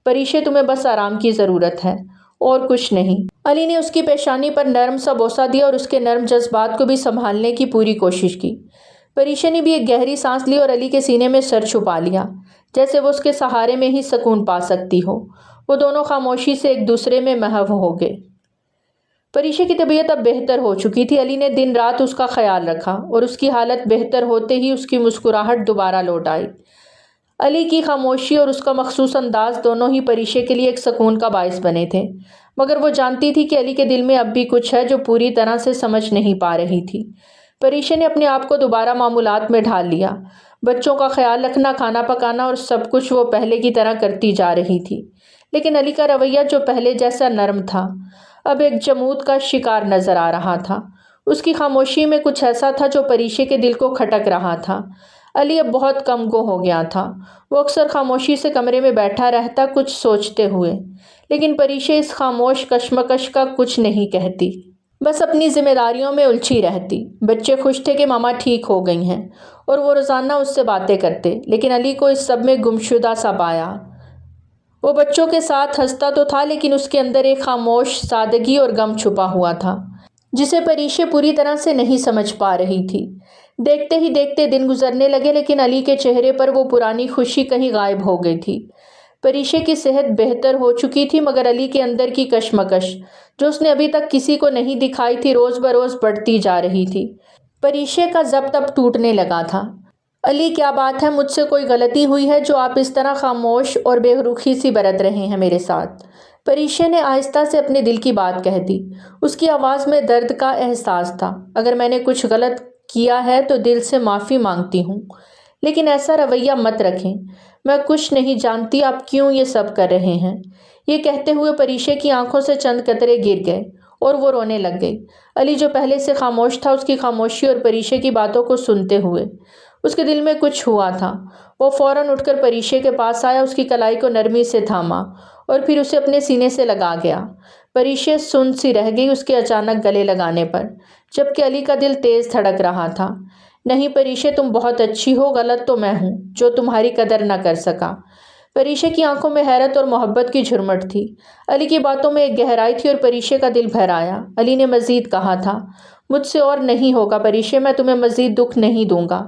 پریشے، تمہیں بس آرام کی ضرورت ہے اور کچھ نہیں۔ علی نے اس کی پیشانی پر نرم سا بوسہ دیا اور اس کے نرم جذبات کو بھی سنبھالنے کی پوری کوشش کی۔ پریشے نے بھی ایک گہری سانس لی اور علی کے سینے میں سر چھپا لیا جیسے وہ اس کے سہارے میں ہی سکون پا سکتی ہو۔ وہ دونوں خاموشی سے ایک دوسرے میں محو ہو گئے۔ پریشے کی طبیعت اب بہتر ہو چکی تھی۔ علی نے دن رات اس کا خیال رکھا اور اس کی حالت بہتر ہوتے ہی اس کی مسکراہٹ دوبارہ لوٹ آئی۔ علی کی خاموشی اور اس کا مخصوص انداز دونوں ہی پریشے کے لیے ایک سکون کا باعث بنے تھے، مگر وہ جانتی تھی کہ علی کے دل میں اب بھی کچھ ہے جو پوری طرح سے سمجھ نہیں پا رہی تھی۔ پریشے نے اپنے آپ کو دوبارہ معمولات میں ڈھال لیا۔ بچوں کا خیال رکھنا، کھانا پکانا اور سب کچھ وہ پہلے کی طرح کرتی جا رہی تھی، لیکن علی کا رویہ جو پہلے جیسا نرم تھا اب ایک جمود کا شکار نظر آ رہا تھا۔ اس کی خاموشی میں کچھ ایسا تھا جو پریشے کے دل کو کھٹک رہا تھا۔ علی اب بہت کم گو ہو گیا تھا۔ وہ اکثر خاموشی سے کمرے میں بیٹھا رہتا کچھ سوچتے ہوئے، لیکن پریشے اس خاموش کشمکش کا کچھ نہیں کہتی، بس اپنی ذمہ داریوں میں الجھی رہتی۔ بچے خوش تھے کہ ماما ٹھیک ہو گئی ہیں اور وہ روزانہ اس سے باتیں کرتے، لیکن علی کو اس سب میں گمشدہ سا پایا۔ وہ بچوں کے ساتھ ہنستا تو تھا، لیکن اس کے اندر ایک خاموش سادگی اور غم چھپا ہوا تھا جسے پریشے پوری طرح سے نہیں سمجھ پا رہی تھی۔ دیکھتے ہی دیکھتے دن گزرنے لگے، لیکن علی کے چہرے پر وہ پرانی خوشی کہیں غائب ہو گئی تھی۔ پریشے کی صحت بہتر ہو چکی تھی، مگر علی کے اندر کی کشمکش جو اس نے ابھی تک کسی کو نہیں دکھائی تھی روز بروز بڑھتی جا رہی تھی۔ پریشے کا ضبط اب ٹوٹنے لگا تھا۔ علی کیا بات ہے، مجھ سے کوئی غلطی ہوئی ہے جو آپ اس طرح خاموش اور بے رخی سی برت رہے ہیں میرے ساتھ؟ پریشے نے آہستہ سے اپنے دل کی بات کہہ دی۔ اس کی آواز میں درد کا احساس تھا۔ اگر میں نے کچھ غلط کیا ہے تو دل سے معافی مانگتی ہوں، لیکن ایسا رویہ مت رکھیں۔ میں کچھ نہیں جانتی آپ کیوں یہ سب کر رہے ہیں۔ یہ کہتے ہوئے پریشے کی آنکھوں سے چند قطرے گر گئے اور وہ رونے لگ گئی۔ علی جو پہلے سے خاموش تھا، اس کی خاموشی اور پریشے کی باتوں کو سنتے ہوئے اس کے دل میں کچھ ہوا تھا۔ وہ فوراً اٹھ کر پریشے کے پاس آیا، اس کی کلائی کو نرمی سے تھاما اور پھر اسے اپنے سینے سے لگا گیا۔ پریشے سن سی رہ گئی اس کے اچانک گلے لگانے پر، جبکہ علی کا دل تیز دھڑک رہا تھا۔ نہیں پریشے، تم بہت اچھی ہو، غلط تو میں ہوں جو تمہاری قدر نہ کر سکا۔ پریشے کی آنکھوں میں حیرت اور محبت کی جھرمٹ تھی۔ علی کی باتوں میں ایک گہرائی تھی اور پریشے کا دل بھر آیا۔ علی نے مزید کہا تھا، مجھ سے اور نہیں ہوگا پریشے، میں تمہیں مزید دکھ نہیں دوں گا۔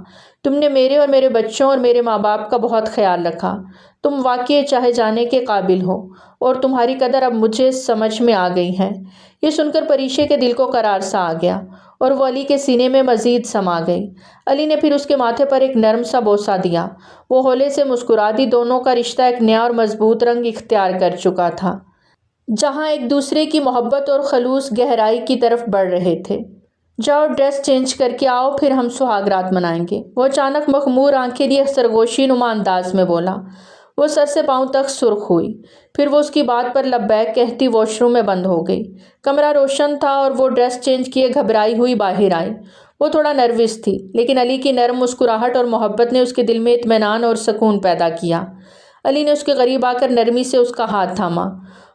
تم نے میرے اور میرے بچوں اور میرے ماں باپ کا بہت خیال رکھا۔ تم واقعی چاہے جانے کے قابل ہو اور تمہاری قدر اب مجھے سمجھ میں آ گئی ہے۔ یہ سن کر پریشے کے دل کو قرار سا آ گیا اور وہ علی کے سینے میں مزید سما گئی۔ علی نے پھر اس کے ماتھے پر ایک نرم سا بوسہ دیا۔ وہ ہولے سے مسکرا دی۔ دونوں کا رشتہ ایک نیا اور مضبوط رنگ اختیار کر چکا تھا، جہاں ایک دوسرے کی محبت اور خلوص گہرائی کی طرف بڑھ رہے تھے۔ جاؤ ڈریس چینج کر کے آؤ، پھر ہم سہاگ رات منائیں گے، وہ اچانک مخمور آنکھیں لیے سرگوشی نما انداز میں بولا۔ وہ سر سے پاؤں تک سرخ ہوئی، پھر وہ اس کی بات پر لبیک کہتی واش روم میں بند ہو گئی۔ کمرہ روشن تھا اور وہ ڈریس چینج کیے گھبرائی ہوئی باہر آئی۔ وہ تھوڑا نروس تھی، لیکن علی کی نرم مسکراہٹ اور محبت نے اس کے دل میں اطمینان اور سکون پیدا کیا۔ علی نے اس کے قریب آ کر نرمی سے اس کا ہاتھ تھاما۔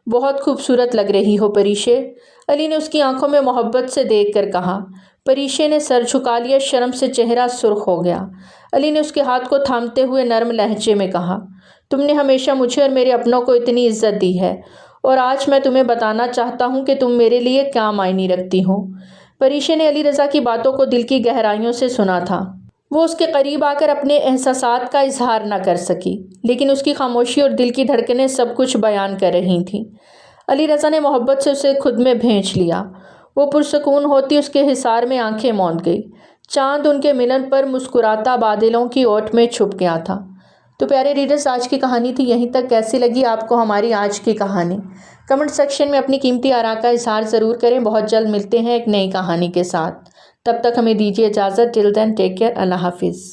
بہت خوبصورت لگ رہی ہو پریشے، علی نے اس کی آنکھوں میں محبت سے دیکھ کر کہا۔ پریشے نے سر جھکا لیا، شرم سے چہرہ سرخ ہو گیا۔ علی نے اس کے ہاتھ کو تھامتے ہوئے نرم لہجے میں کہا، تم نے ہمیشہ مجھے اور میرے اپنوں کو اتنی عزت دی ہے، اور آج میں تمہیں بتانا چاہتا ہوں کہ تم میرے لیے کیا معنی رکھتی ہو۔ پریشے نے علی رضا کی باتوں کو دل کی گہرائیوں سے سنا تھا۔ وہ اس کے قریب آ کر اپنے احساسات کا اظہار نہ کر سکی، لیکن اس کی خاموشی اور دل کی دھڑکنیں سب کچھ بیان کر رہی تھیں۔ علی رضا نے محبت سے اسے خود میں بھینچ لیا۔ وہ پرسکون ہوتی اس کے حصار میں آنکھیں موند گئی۔ چاند ان کے ملن پر مسکراتا بادلوں کی اوٹ میں چھپ گیا تھا۔ تو پیارے ریڈرز، آج کی کہانی تھی یہیں تک۔ کیسی لگی آپ کو ہماری آج کی کہانی؟ کمنٹ سیکشن میں اپنی قیمتی آراء کا اظہار ضرور کریں۔ بہت جلد ملتے ہیں ایک نئی کہانی کے ساتھ، تب تک ہمیں دیجیے اجازت۔ ٹل دین ٹیک کیئر، اللہ حافظ۔